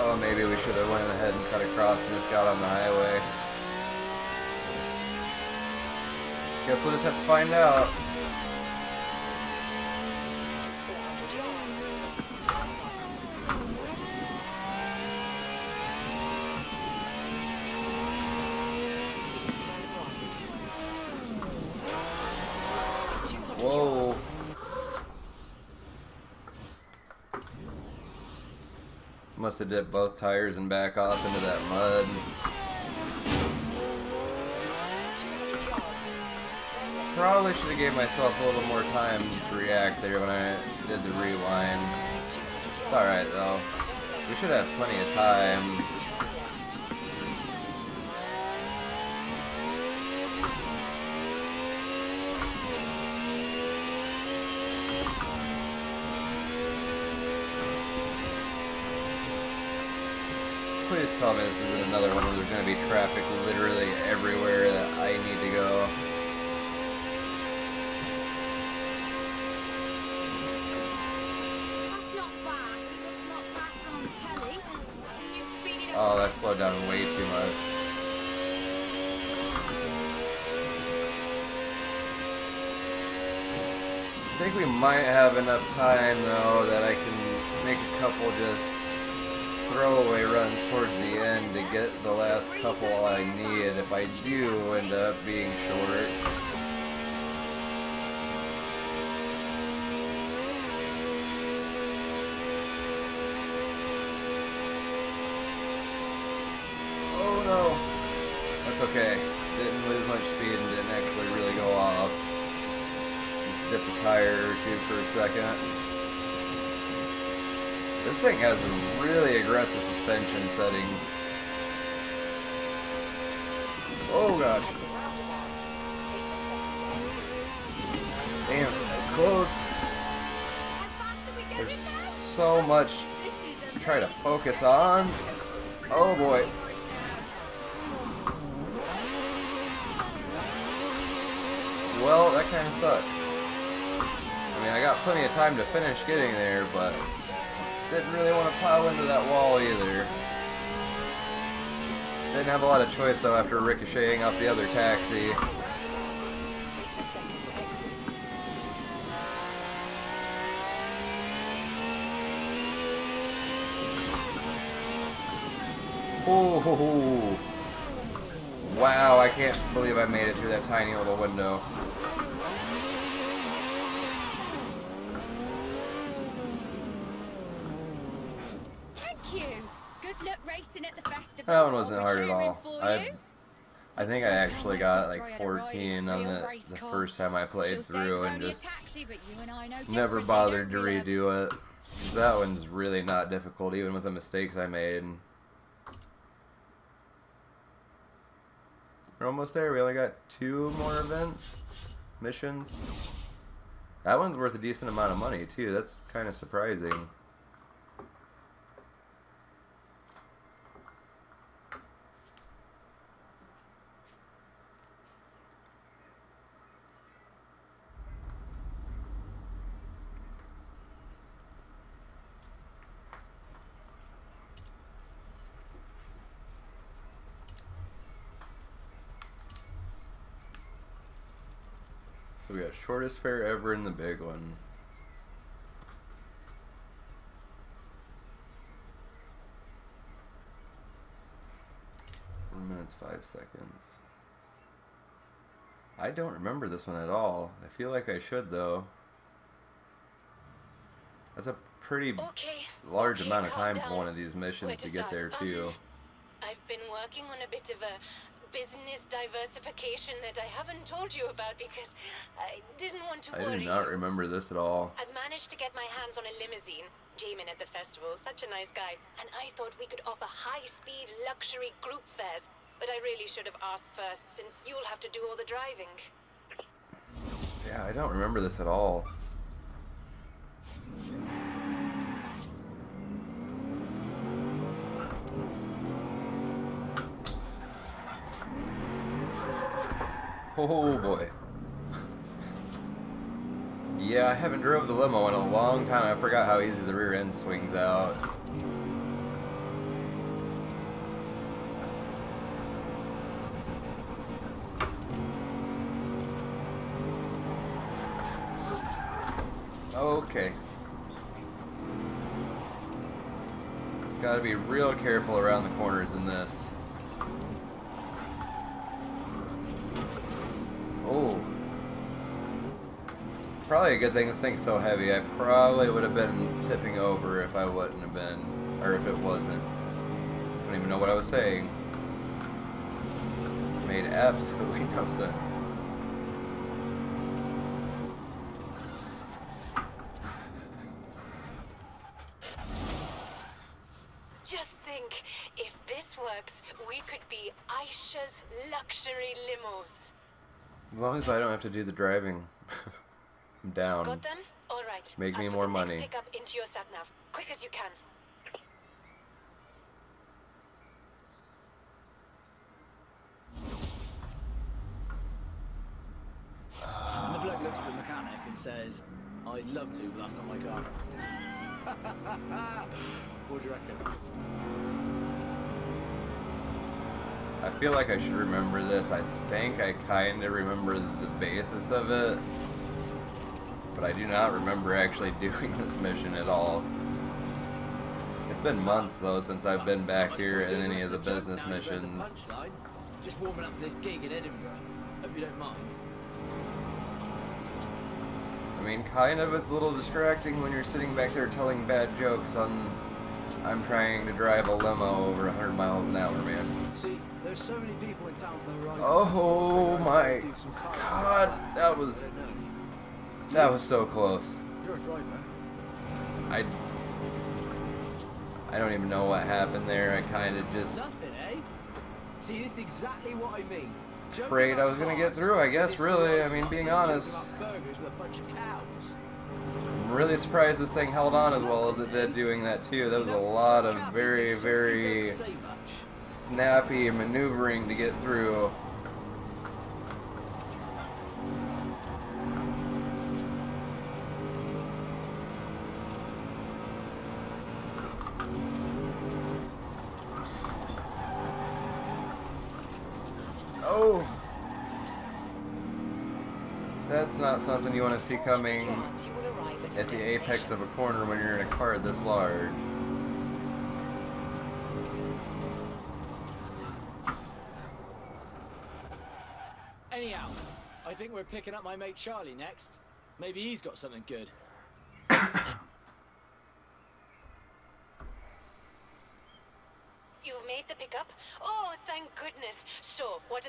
Oh, maybe we should have went ahead and cut across and just got on the highway. Guess we'll just have to find out. Whoa. Must have dipped both tires and back off into that mud. Probably should have gave myself a little more time to react there when I did the rewind. It's alright though. We should have plenty of time. Please tell me this isn't another one where there's going to be traffic literally everywhere that I need to go. That's not bad. It looks a lot faster on the telly. Can you speed it up? Oh, that slowed down way too much. I think we might have enough time though that I can make a couple just throwaway runs towards the end to get the last couple I need if I do end up being short. Oh no! That's okay. Didn't lose much speed and didn't actually really go off. Just dipped a tire or two for a second. This thing has really aggressive suspension settings. Oh gosh. Damn, that's close. There's so much to try to focus on. Oh boy. Well, that kind of sucks. I mean, I got plenty of time to finish getting there, but didn't really want to plow into that wall either. Didn't have a lot of choice though after ricocheting off the other taxi. Ooh. Wow, I can't believe I made it through that tiny little window. Thank you. Look, racing at the festival. That one wasn't We're hard at cheering all. for I you. think I actually got like 14 on the first time I She'll played say through it's and only a just taxi, but you and I know never differently, bothered to don't we, love? redo it. 'Cause that one's really not difficult, even with the mistakes I made. We're almost there. We only got 2 more events, missions. That one's worth a decent amount of money too. That's kind of surprising. So we got shortest fare ever in the big one. 1 minute 5 seconds. I don't remember this one at all. I feel like I should though. That's a pretty large amount of time for one of these missions to get there too. I've been working on a bit of a business diversification that I haven't told you about because I didn't want to worry. I do not remember this at all. I've managed to get my hands on a limousine. Jamin at the festival, such a nice guy. And I thought we could offer high-speed luxury group fares. But I really should have asked first, since you'll have to do all the driving. Yeah, I don't remember this at all. Oh boy. Yeah, I haven't drove the limo in a long time. I forgot how easy the rear end swings out. Okay. Gotta be real careful around the corners in this. Oh. It's probably a good thing this thing's so heavy. I probably would have been tipping over if I wouldn't have been, or if it wasn't. I don't even know what I was saying. Made absolutely no sense. Just think, if this works, we could be Aisha's luxury limos. As long as I don't have to do the driving, I'm down. Got them? All right. Make me I'll put more the money. next pickup into your sat nav, quick as you can. And the bloke looks at the mechanic and says, I'd love to, but that's not my car. What do you reckon? I feel like I should remember this. I think I kind of remember the basis of it, but I do not remember actually doing this mission at all. It's been months though since I've been back here in any of the business missions. Just warming up for this gig in Edinburgh. Hope you don't mind. I mean, kind of. It's a little distracting when you're sitting back there telling bad jokes on I'm trying to drive a limo over 100 miles an hour, man. See, there's so many people in town for Horizon. Oh my god, that was so close. You're a driver. I don't even know what happened there. I kind of just Nothing, eh? See, this is exactly what I mean. prayed I was gonna get through, I guess, really. I mean, being honest. Burgers with a bunch of cows. I'm really surprised this thing held on as well as it did doing that too. That was a lot of very, very snappy maneuvering to get through. Oh! That's not something you want to see coming at the apex of a corner when you're in a car this large. Anyhow, I think we're picking up my mate Charlie next. Maybe he's got something good.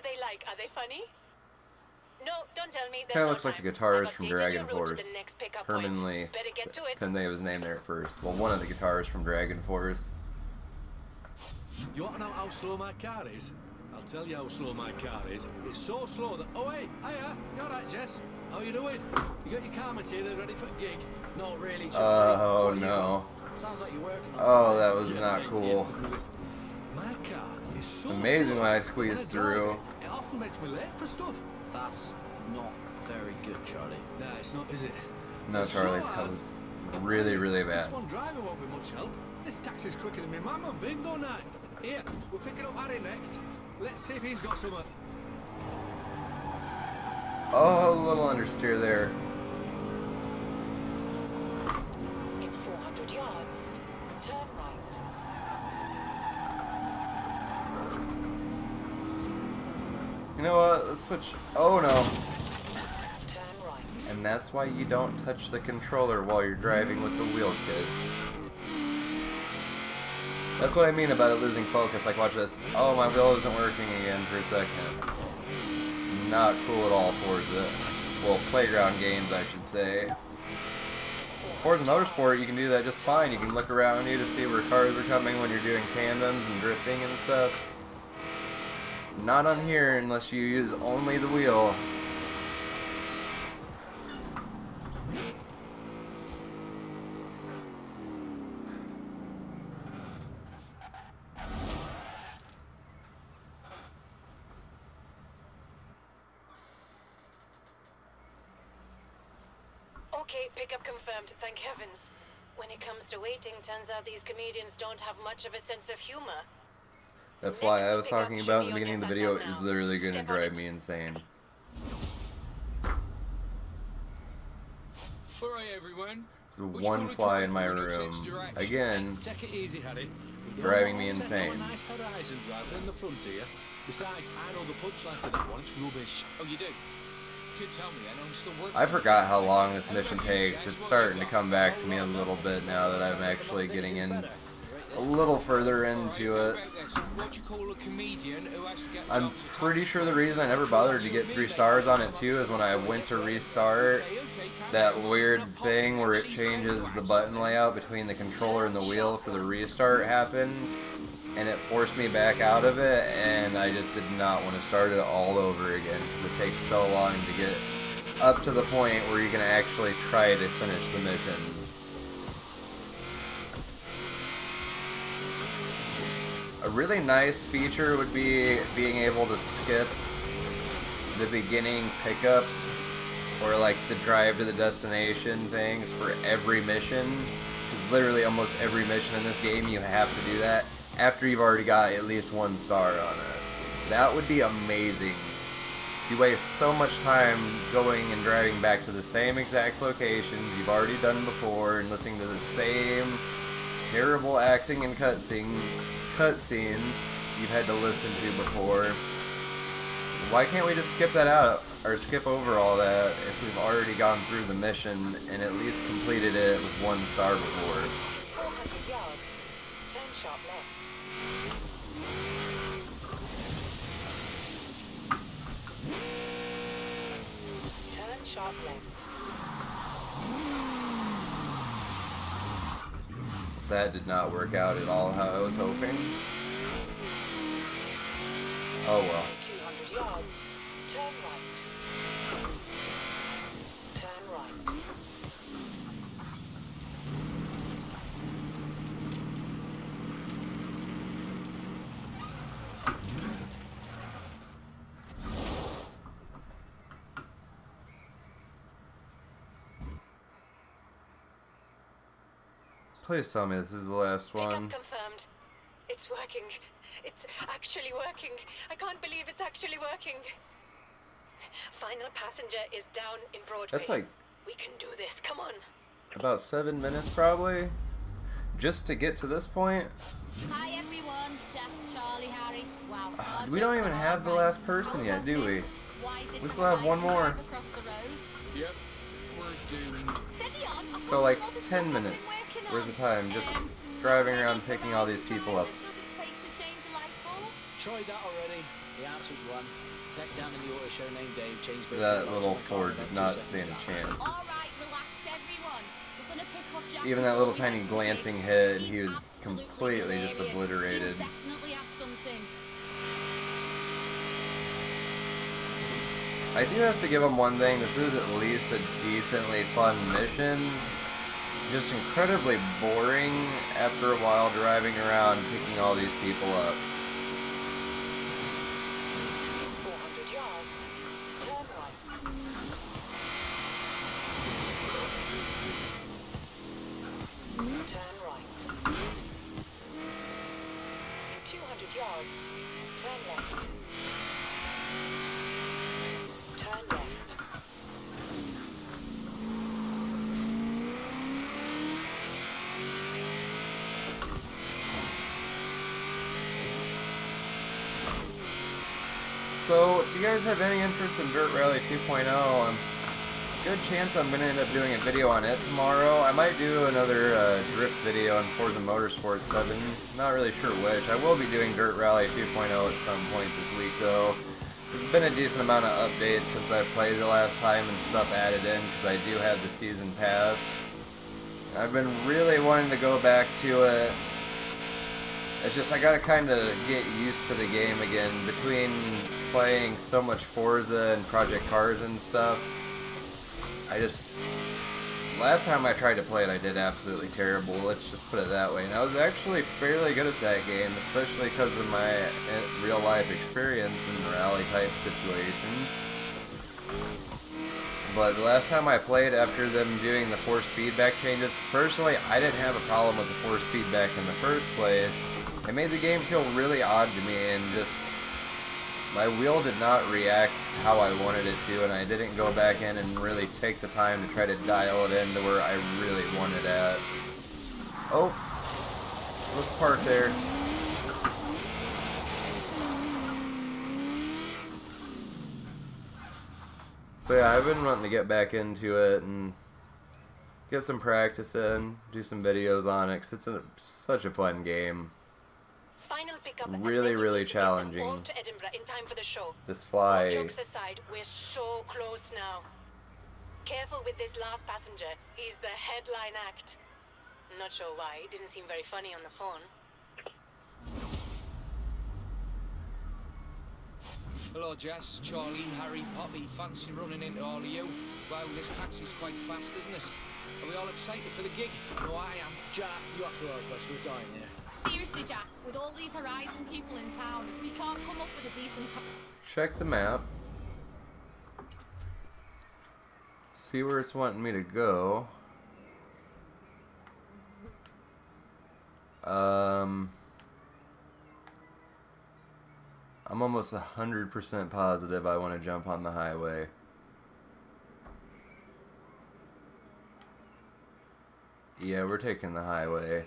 are they like? Are they funny? No, don't tell me. Kind of looks like the guitarist from Dragon Your route to Force. the next pickup Herman point. Lee. Better get to it. Couldn't think of his name there at first. Well, one of the guitarists from Dragon Force. You want to know how slow my car is? I'll tell you how slow my car is. It's so slow that... Oh, hey, hiya. You all right, Jess? How you doing? You got your car material ready for a gig? Not really, Charlie. Oh, What do you no. got? Sounds like you're working on Oh, something. that was Yeah, not mate, cool. yeah, listen to this. My car is so Amazing slow. when I squeezed When I drive through. It often makes me late for stuff. That's not very good, Charlie. Nah, it's not, is it? No, It's Charlie, so that hard. was really, really This bad. one driver won't be much help. This taxi's quicker than me mama, big, don't I? Here, we're picking up Harry next. Let's see if he's got some. Oh, a little understeer there. In 400 yards, turn right. You know what? Let's switch. Oh, no. Turn right. And that's why you don't touch the controller while you're driving with the wheel, kids. That's what I mean about it losing focus. Like, watch this. Oh, my wheel isn't working again for a second. Not cool at all, Forza. Well, playground games, I should say. As Forza Motorsport, you can do that just fine. You can look around you to see where cars are coming when you're doing tandems and drifting and stuff. Not on here unless you use only the wheel. Okay, pickup confirmed, thank heavens. When it comes to waiting, turns out these comedians don't have much of a sense of humor. That fly I was talking about in the beginning of the video is literally going to drive me insane. All right, everyone. There's Which one colour fly in driver my will you room. change direction? Again, Take it easy, Harry. You driving don't me want to set insane. up a nice Horizon driver in the front here. Besides, I know the punchline to that one. It's rubbish. Oh, you do? You could tell me then. I'm still working. I forgot how long this mission takes. It's starting to come back to me a little bit now that I'm actually getting in a little further into it. What you call a comedian who actually gets I'm jobs to pretty touch sure the screen. reason I never bothered to get 3 stars on it too is when I went to restart, that weird thing where it changes the button layout between the controller and the wheel for the restart happened, and it forced me back out of it, and I just did not want to start it all over again because it takes so long to get up to the point where you can actually try to finish the mission. A really nice feature would be being able to skip the beginning pickups or like the drive to the destination things for every mission. Because literally almost every mission in this game you have to do that after you've already got at least 1 star on it. That would be amazing. You waste so much time going and driving back to the same exact locations you've already done before and listening to the same terrible acting and cutscenes you've had to listen to before. Why can't we just skip that out or skip over all that if we've already gone through the mission and at least completed it with 1 star before? 400 yards, turn sharp left. Turn sharp left. That did not work out at all how I was hoping. Oh well. 200 yards, turn right. Turn right. Please tell me this is the last Pickup one. confirmed. It's working. It's actually working. I can't believe it's actually working. Final passenger is down in Broadway. That's like We can do this. Come on. about 7 minutes probably. Just to get to this point. Hi everyone, Jess, Charlie, Harry. Wow. We don't even have the last person yet, do we? We still have one more. Yep, we're doomed. So like 10 minutes worth of time just driving around picking all these people up. Tried that already. The answer's one. Tech down in the auto show named Dave changed both That headlights little on the car Ford in about did 2 not seconds stand a flat. chance. All right, relax, everyone. We're gonna pick up Jack. Even that little before we tiny get to glancing it. hit, He's he was absolutely completely just hilarious. obliterated. He'll definitely have something. I do have to give him one thing. This is at least a decently fun mission. Just incredibly boring after a while driving around picking all these people up. 400 yards. Turn right. Turn right. In 200 yards, turn left. Turn left. So, if you guys have any interest in Dirt Rally 2.0, good chance I'm going to end up doing a video on it tomorrow. I might do another drift video on Forza Motorsport 7. Not really sure which. I will be doing Dirt Rally 2.0 at some point this week, though. There's been a decent amount of updates since I played the last time and stuff added in because I do have the season pass. I've been really wanting to go back to it. It's just I gotta kind of get used to the game again. Between playing so much Forza and Project Cars and stuff, last time I tried to play it I did absolutely terrible, let's just put it that way. And I was actually fairly good at that game, especially because of my real life experience in rally type situations. But the last time I played after them doing the force feedback changes, 'cause personally I didn't have a problem with the force feedback in the first place. It made the game feel really odd to me, and just my wheel did not react how I wanted it to, and I didn't go back in and really take the time to try to dial it in to where I really wanted at. Oh, let's park there. So yeah, I've been wanting to get back into it and get some practice in, do some videos on it, 'cause it's such a fun game. Final pickup. Really, really challenging. All to Edinburgh in time for the show. This All fly, jokes aside, we're so close now. Careful with this last passenger. He's the headline act. Not sure why. He didn't seem very funny on the phone. Hello, Jess, Charlie, Harry, Poppy. Fancy running into all of you? Wow, this taxi's quite fast, isn't it? Are we all excited for the gig? No, I am. Jack, you have to help us. We're dying here. Seriously, Jack, with all these Horizon people in town, if we can't come up with a decent... check the map. See where it's wanting me to go. I'm almost 100% positive I want to jump on the highway. Yeah, we're taking the highway.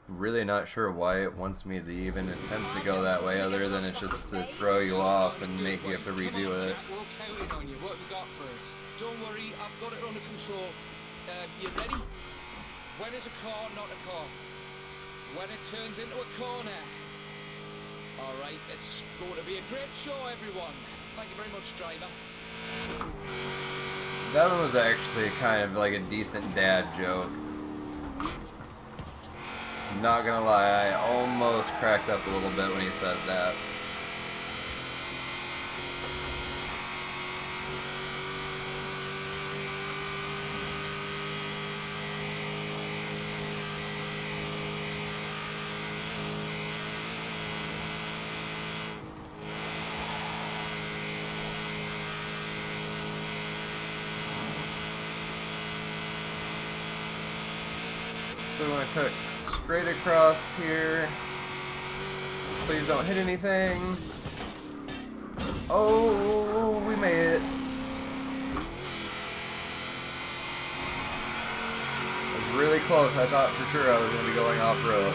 Really not sure why it wants me to even attempt to go that way, other than it's just to throw you off and make you have to redo it. Jack, we're counting on you. What have you got for us? Don't worry, I've got it under control. You ready? When is a car not a car? When it turns into a corner. Alright, it's going to be a great show, everyone. Thank you very much, driver. That one was actually kind of like a decent dad joke. Not gonna lie, I almost cracked up a little bit when he said that. So I'm gonna cut straight across here. Please don't hit anything. Oh, we made it. It was really close. I thought for sure I was gonna be going off-road.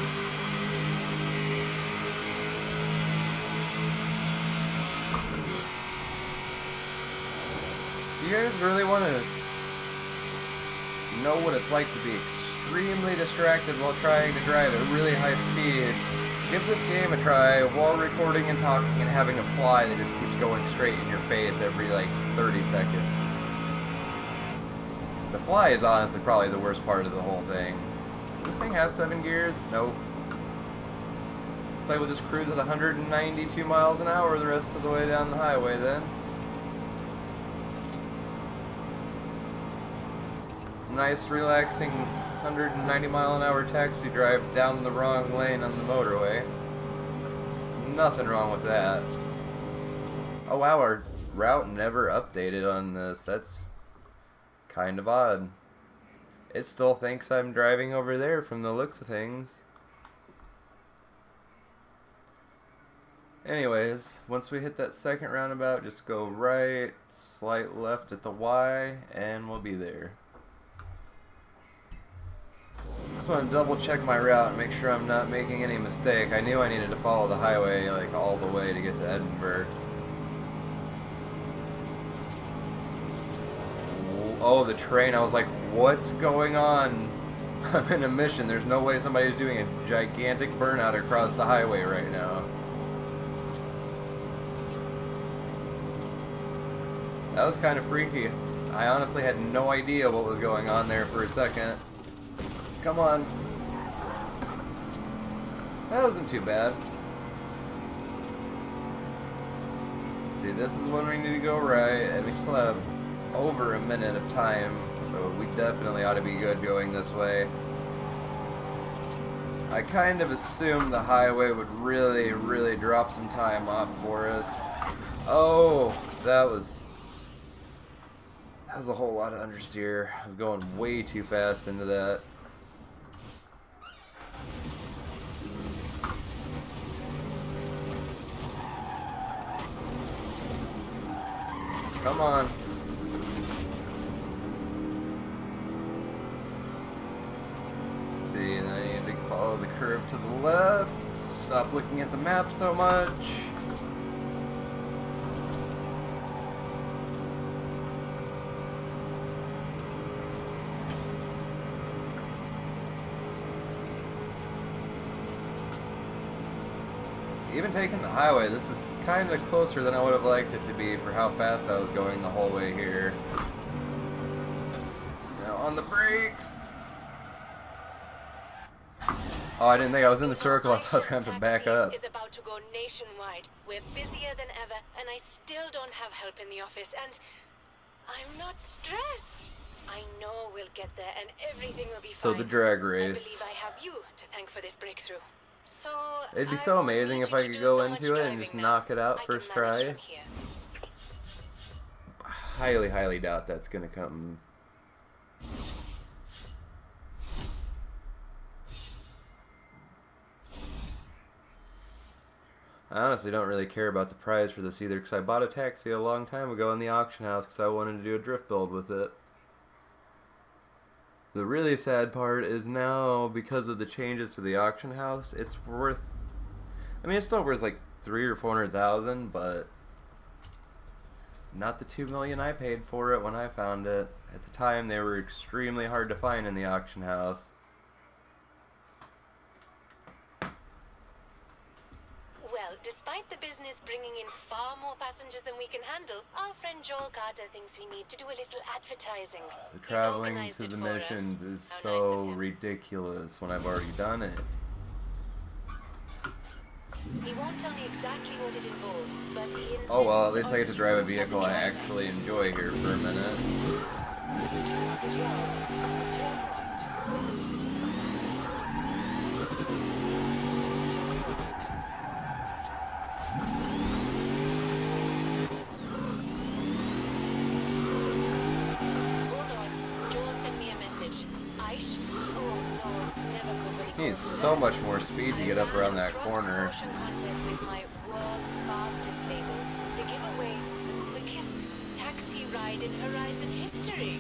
Do you guys really want to know what it's like to be extremely distracted while trying to drive at really high speed Give this game a try while recording and talking and having a fly that just keeps going straight in your face every like 30 seconds. The fly is honestly probably the worst part of the whole thing. Does this thing have 7 gears? Nope. Looks like we'll just cruise at 192 miles an hour the rest of the way down the highway then. Nice, relaxing 190 mile an hour taxi drive down the wrong lane on the motorway. Nothing wrong with that. Oh wow, our route never updated on this. That's kind of odd. It still thinks I'm driving over there from the looks of things. Anyways, once we hit that second roundabout, just go right, slight left at the Y, and we'll be there. Just want to double check my route and make sure I'm not making any mistake. I knew I needed to follow the highway like all the way to get to Edinburgh. Oh, the train. I was like, what's going on? I'm in a mission. There's no way somebody's doing a gigantic burnout across the highway right now. That was kind of freaky. I honestly had no idea what was going on there for a second. Come on. That wasn't too bad. See, this is when we need to go right, and we still have over a minute of time, so we definitely ought to be good going this way. I kind of assumed the highway would really drop some time off for us. Oh, that was a whole lot of understeer. I was going way too fast into that. Come on. See, and I need to follow the curve to the left. Stop looking at the map so much. Even taking the highway, this is kind of closer than I would have liked it to be for how fast I was going the whole way here. Now on the brakes. Oh, I didn't think I was in the circle. I thought I was going to have to back up. Is about to go nationwide. We're busier than ever, and I still don't have help in the office, and I'm not stressed. I know we'll get there, and everything will be fine. So the drag I race. believe I have you to thank for this breakthrough. So It'd be so amazing if I could go into it and just knock it out first try. Highly doubt that's gonna come. I honestly don't really care about the prize for this either, because I bought a taxi a long time ago in the auction house because I wanted to do a drift build with it. The really sad part is now, because of the changes to the auction house, it's worth, I mean, it's still worth like $300,000 or $400,000, but not the $2 million I paid for it when I found it. At the time, they were extremely hard to find in the auction house. Well, despite the business bringing in far more passengers than we can handle, our friend Joel Carter thinks we need to do a little advertising. The traveling to the missions is so ridiculous when I've already done it. He won't tell me exactly what it involves, but he insists. Oh well, at least I get to drive a vehicle I actually enjoy here for a minute. He needs so much more speed to get up around that corner. In Horizon history.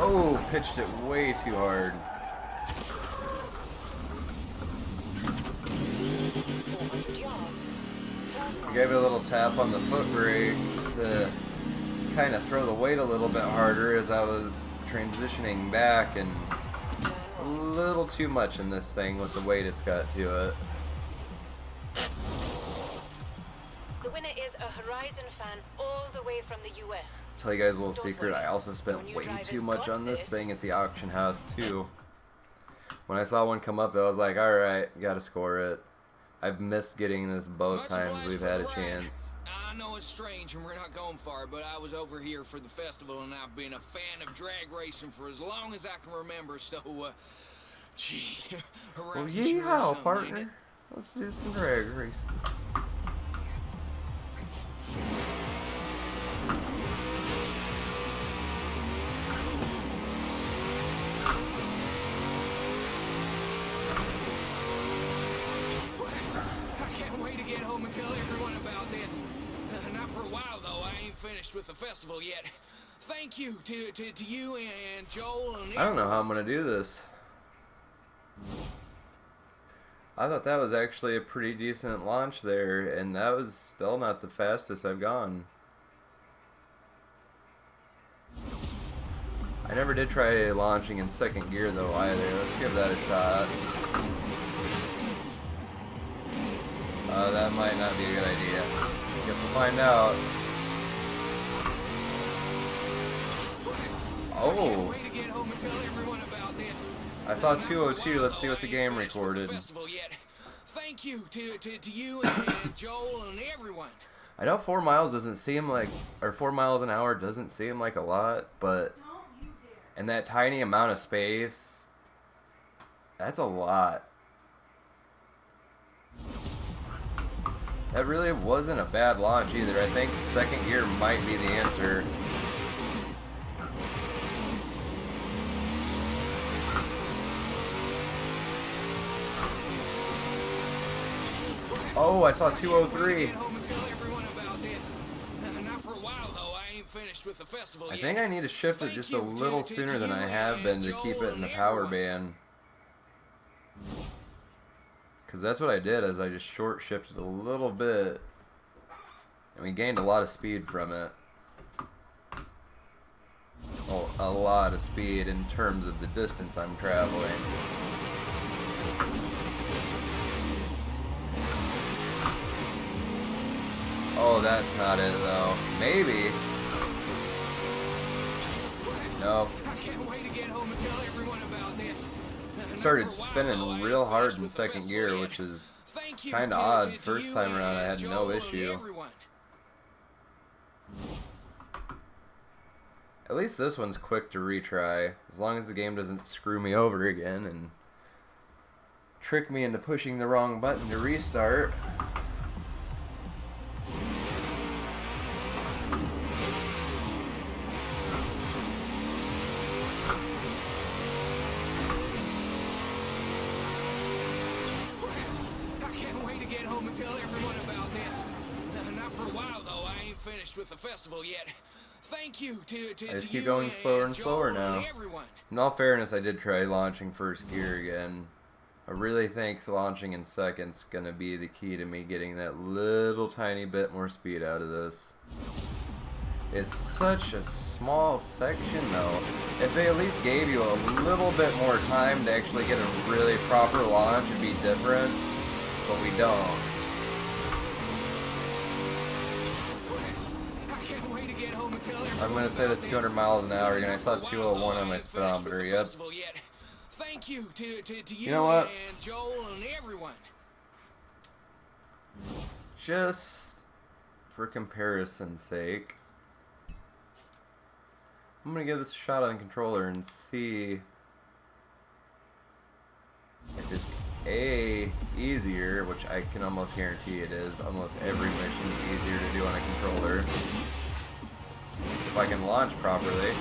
Oh, pitched it way too hard. 400 yards. Turn gave it a little tap on the foot brake to kind of throw the weight a little bit harder as I was transitioning back, and a little too much in this thing with the weight it's got to it. The winner is a Horizon fan all the way from the US. Tell you guys a little secret, I also spent When you way drivers too much got on this this. thing at the auction house too. When I saw one come up, I was like, alright, gotta score it. I've missed getting this both Much times obliged we've for had a the ride. chance. I know it's strange and we're not going far, but I was over here for the festival and I've been a fan of drag racing for as long as I can remember, so, gee, Well, Horizon sure is yeehaw, something, ain't partner. it? Let's do some drag racing. I can't wait to get home and tell everyone about this. Not for a while, though. I ain't finished with the festival yet. Thank you to you and Joel and I don't know how I'm gonna do this. I thought that was actually a pretty decent launch there, and that was still not the fastest I've gone. I never did try launching in second gear though either. Let's give that a shot. That might not be a good idea. Guess we'll find out. Oh, Way to get home and tell everyone about this. I saw 202. Let's see what the game recorded. Thank you to you and Joel and everyone. I know 4 miles doesn't seem like, or 4 miles an hour doesn't seem like a lot, but in that tiny amount of space, that's a lot. That really wasn't a bad launch either. I think second gear might be the answer. Oh, I saw 203. I think I need to shift it just a little sooner than I have been to keep it in the power band. Because that's what I did, is I just short shifted a little bit. And we gained a lot of speed from it. Oh, a lot of speed in terms of the distance I'm traveling. Oh, that's not it though. Maybe. Nope. Started spinning real hard in second gear, which is kind of odd. First time around I had no issue. At least this one's quick to retry, as long as the game doesn't screw me over again and trick me into pushing the wrong button to restart. With the festival yet. Thank you to I just keep going slower and slower now. In all fairness, I did try launching first gear again. I really think launching in second's gonna be the key to me getting that little tiny bit more speed out of this. It's such a small section though. If they at least gave you a little bit more time to actually get a really proper launch, it'd be different. But we don't. I'm gonna say that's 200 miles an hour again. I saw 201 on my speedometer. Yep. Thank you to You know what? and Joel and everyone. Just for comparison's sake, I'm gonna give this a shot on controller and see if it's A, easier, which I can almost guarantee it is. Almost every mission is easier to do on a controller. If I can launch properly.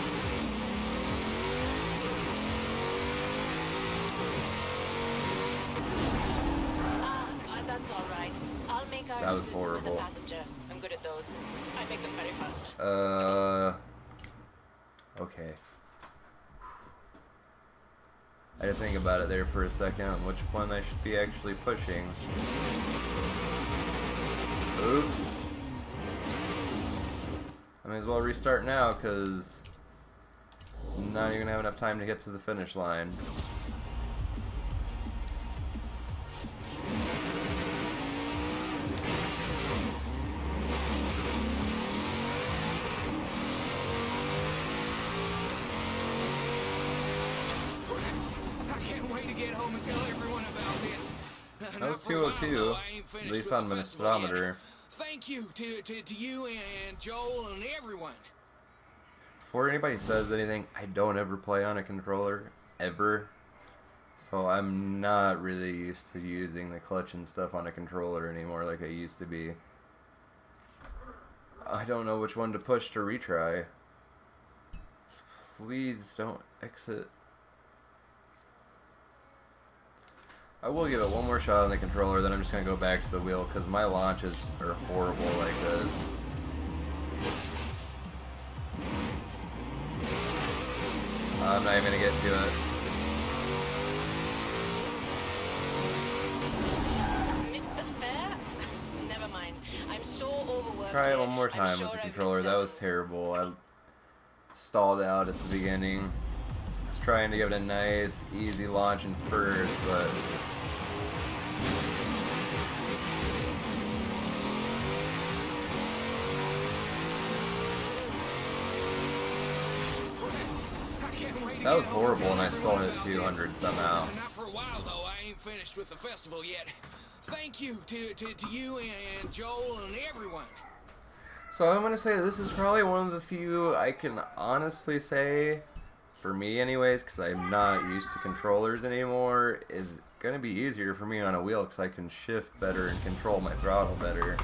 That's all right. I'll make our That was excuses to the horrible. passenger. I'm good at those. I make them very fast. Okay. I had to think about it there for a second on which one I should be actually pushing. Oops. I may as well restart now, because I'm not even gonna have enough time to get to the finish line. That was 202, at least on my speedometer. Thank you to you and Joel and everyone. Before anybody says anything, I don't ever play on a controller, ever. So I'm not really used to using the clutch and stuff on a controller anymore like I used to be. I don't know which one to push to retry. Please don't exit. I will give it one more shot on the controller, then I'm just going to go back to the wheel, because my launches are horrible like this. I'm not even going to get to it. Missed the fare? Never mind. I'm so overworked. Try it one here. more I'm time sure with the I've controller. missed That was dozens. terrible. I stalled out at the beginning. I was trying to give it a nice, easy launch in first, but that was horrible, and I still hit 200 somehow. Not for a while though. I ain't finished with the festival yet. Thank you to you and Joel and everyone. So I'm going to say this is probably one of the few I can honestly say, for me anyways, because I'm not used to controllers anymore, is going to be easier for me on a wheel because I can shift better and control my throttle better.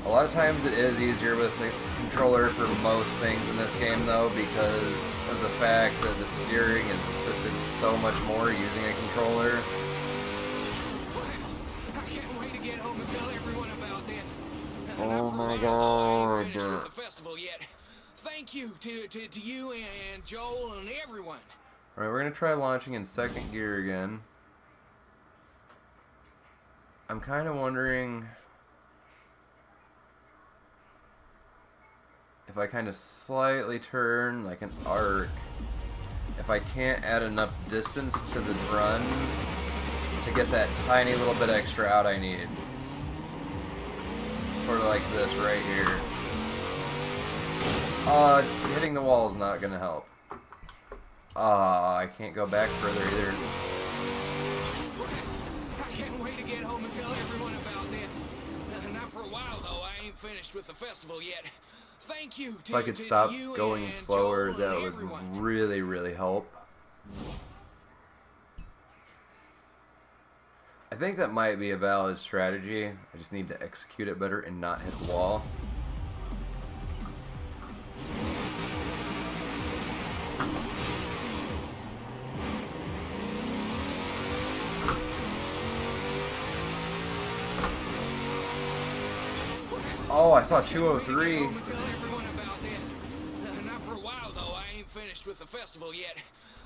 A lot of times it is easier with the controller for most things in this game though, because of the fact that the steering is assisted so much more using a controller. I can't wait to get home and tell everyone about this. Oh my I ain't god. finished with the festival yet. Thank you to you and Joel and everyone. Alright, we're going to try launching in second gear again. I'm kind of wondering if I kind of slightly turn like an arc, if I can't add enough distance to the run to get that tiny little bit extra out I need. Sort of like this right here. Hitting the wall is not going to help. I can't go back further either. I can't wait to get home and tell everyone about this. Not for a while though. I ain't finished with the festival yet. Thank you If I could stop you going and slower, Joel that and would everyone. really, really help. I think that might be a valid strategy. I just need to execute it better and not hit the wall. Oh, I saw 203. Not for a while though. I ain't finished with the festival yet.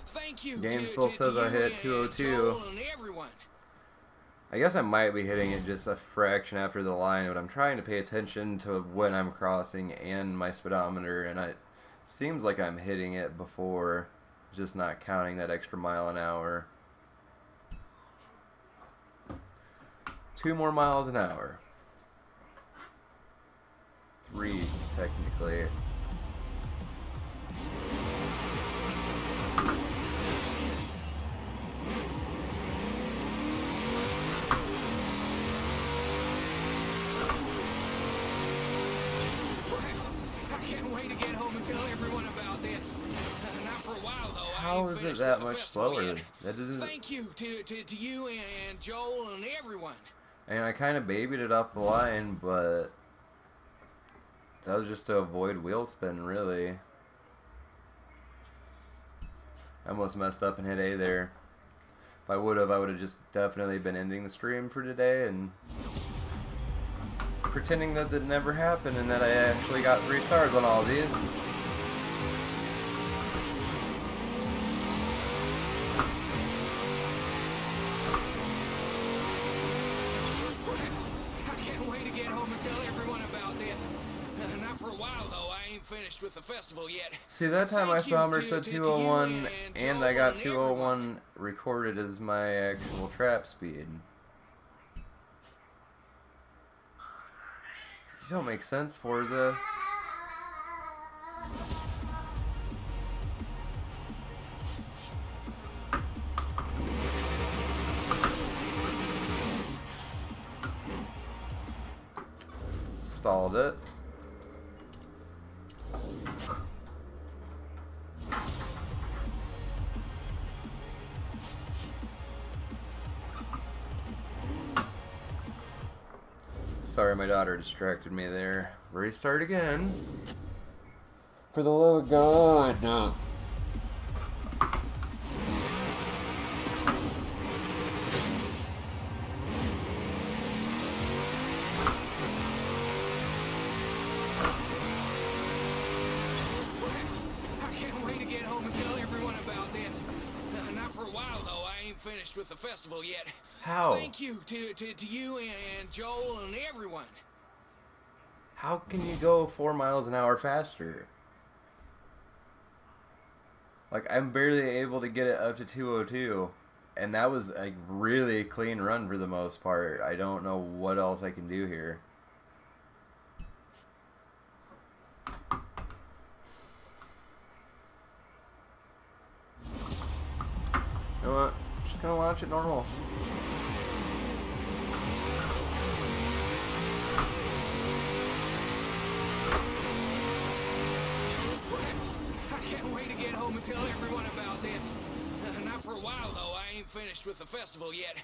Thank you. Game still says I hit 202. I guess I might be hitting it just a fraction after the line, but I'm trying to pay attention to when I'm crossing and my speedometer, and it seems like I'm hitting it before, just not counting that extra mile an hour. 2 more miles an hour. 3, technically. I can't wait to get home and tell everyone about this. Not for a while though. How is it that much slower? That doesn't. Thank you to you and Joel and everyone. And I kind of babied it off the line, but that was just to avoid wheel spin, really. I almost messed up and hit A there. If I would have just definitely been ending the stream for today and pretending that it never happened and that I actually got 3 stars on all of these. can't wait to get home and tell everyone about this. Not for a while, though. I ain't finished with the festival yet. See, that time I Thank you saw him to- said to you 201, and and Joel I got and 201 recorded as my actual trap speed. You don't make sense, Forza. Stalled it. Sorry, my daughter distracted me there. Restart again. For the love of God, no. I can't wait to get home and tell everyone about this. Not for a while, though. I ain't finished with the festival yet. How? Thank you to you and Joel and everyone. How can you go 4 miles an hour faster? Like, I'm barely able to get it up to 202. And that was a really clean run for the most part. I don't know what else I can do here. You know what? I'm just gonna launch it normal. I can't wait to get home and tell everyone about this. Not for a while, though. I ain't finished with the festival yet.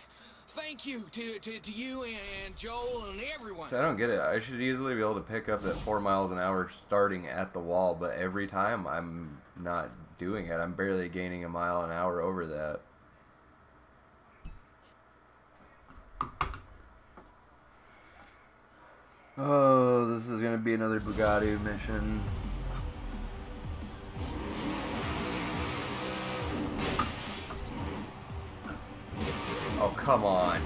Thank you to you and Joel and everyone. So I don't get it. I should easily be able to pick up that 4 miles an hour starting at the wall, but every time I'm not doing it. I'm barely gaining a mile an hour over that. Oh, this is gonna be another Bugatti mission. Oh, come on.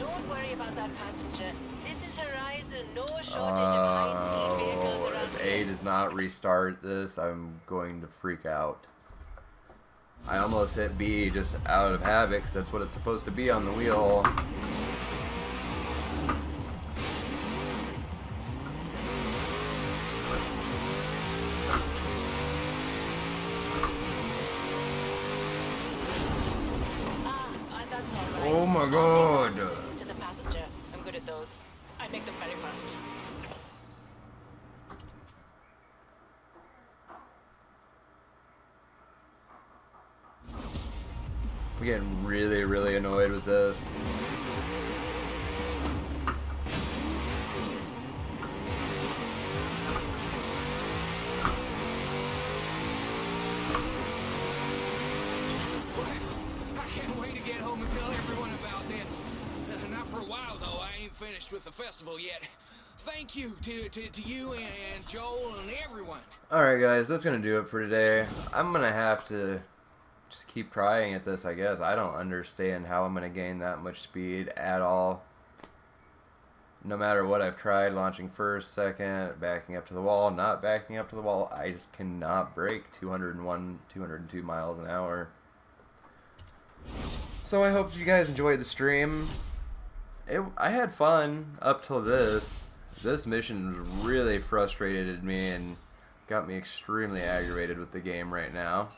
Don't worry about that passenger. This is Horizon. No shortage of high-speed vehicles around If here. A does not restart this, I'm going to freak out. I almost hit B just out of habit, 'cause that's what it's supposed to be on the wheel. That's all right. Oh my I'll God. give excuses to the passenger. I'm good at those. I make them very fast. I'm getting really, really annoyed with this. I can't wait to get home and tell everyone about this. Not for a while, though. I ain't finished with the festival yet. Thank you to you and Joel and everyone. Alright guys, that's going to do it for today. I'm going to have to just keep trying at this, I guess. I don't understand how I'm going to gain that much speed at all. No matter what I've tried, launching first, second, backing up to the wall, not backing up to the wall, I just cannot break 201, 202 miles an hour. So I hope you guys enjoyed the stream. I had fun up till this. This mission really frustrated me and got me extremely aggravated with the game right now.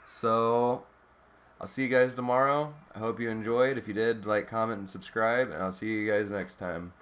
So I'll see you guys tomorrow. I hope you enjoyed. If you did, like, comment, and subscribe, and I'll see you guys next time.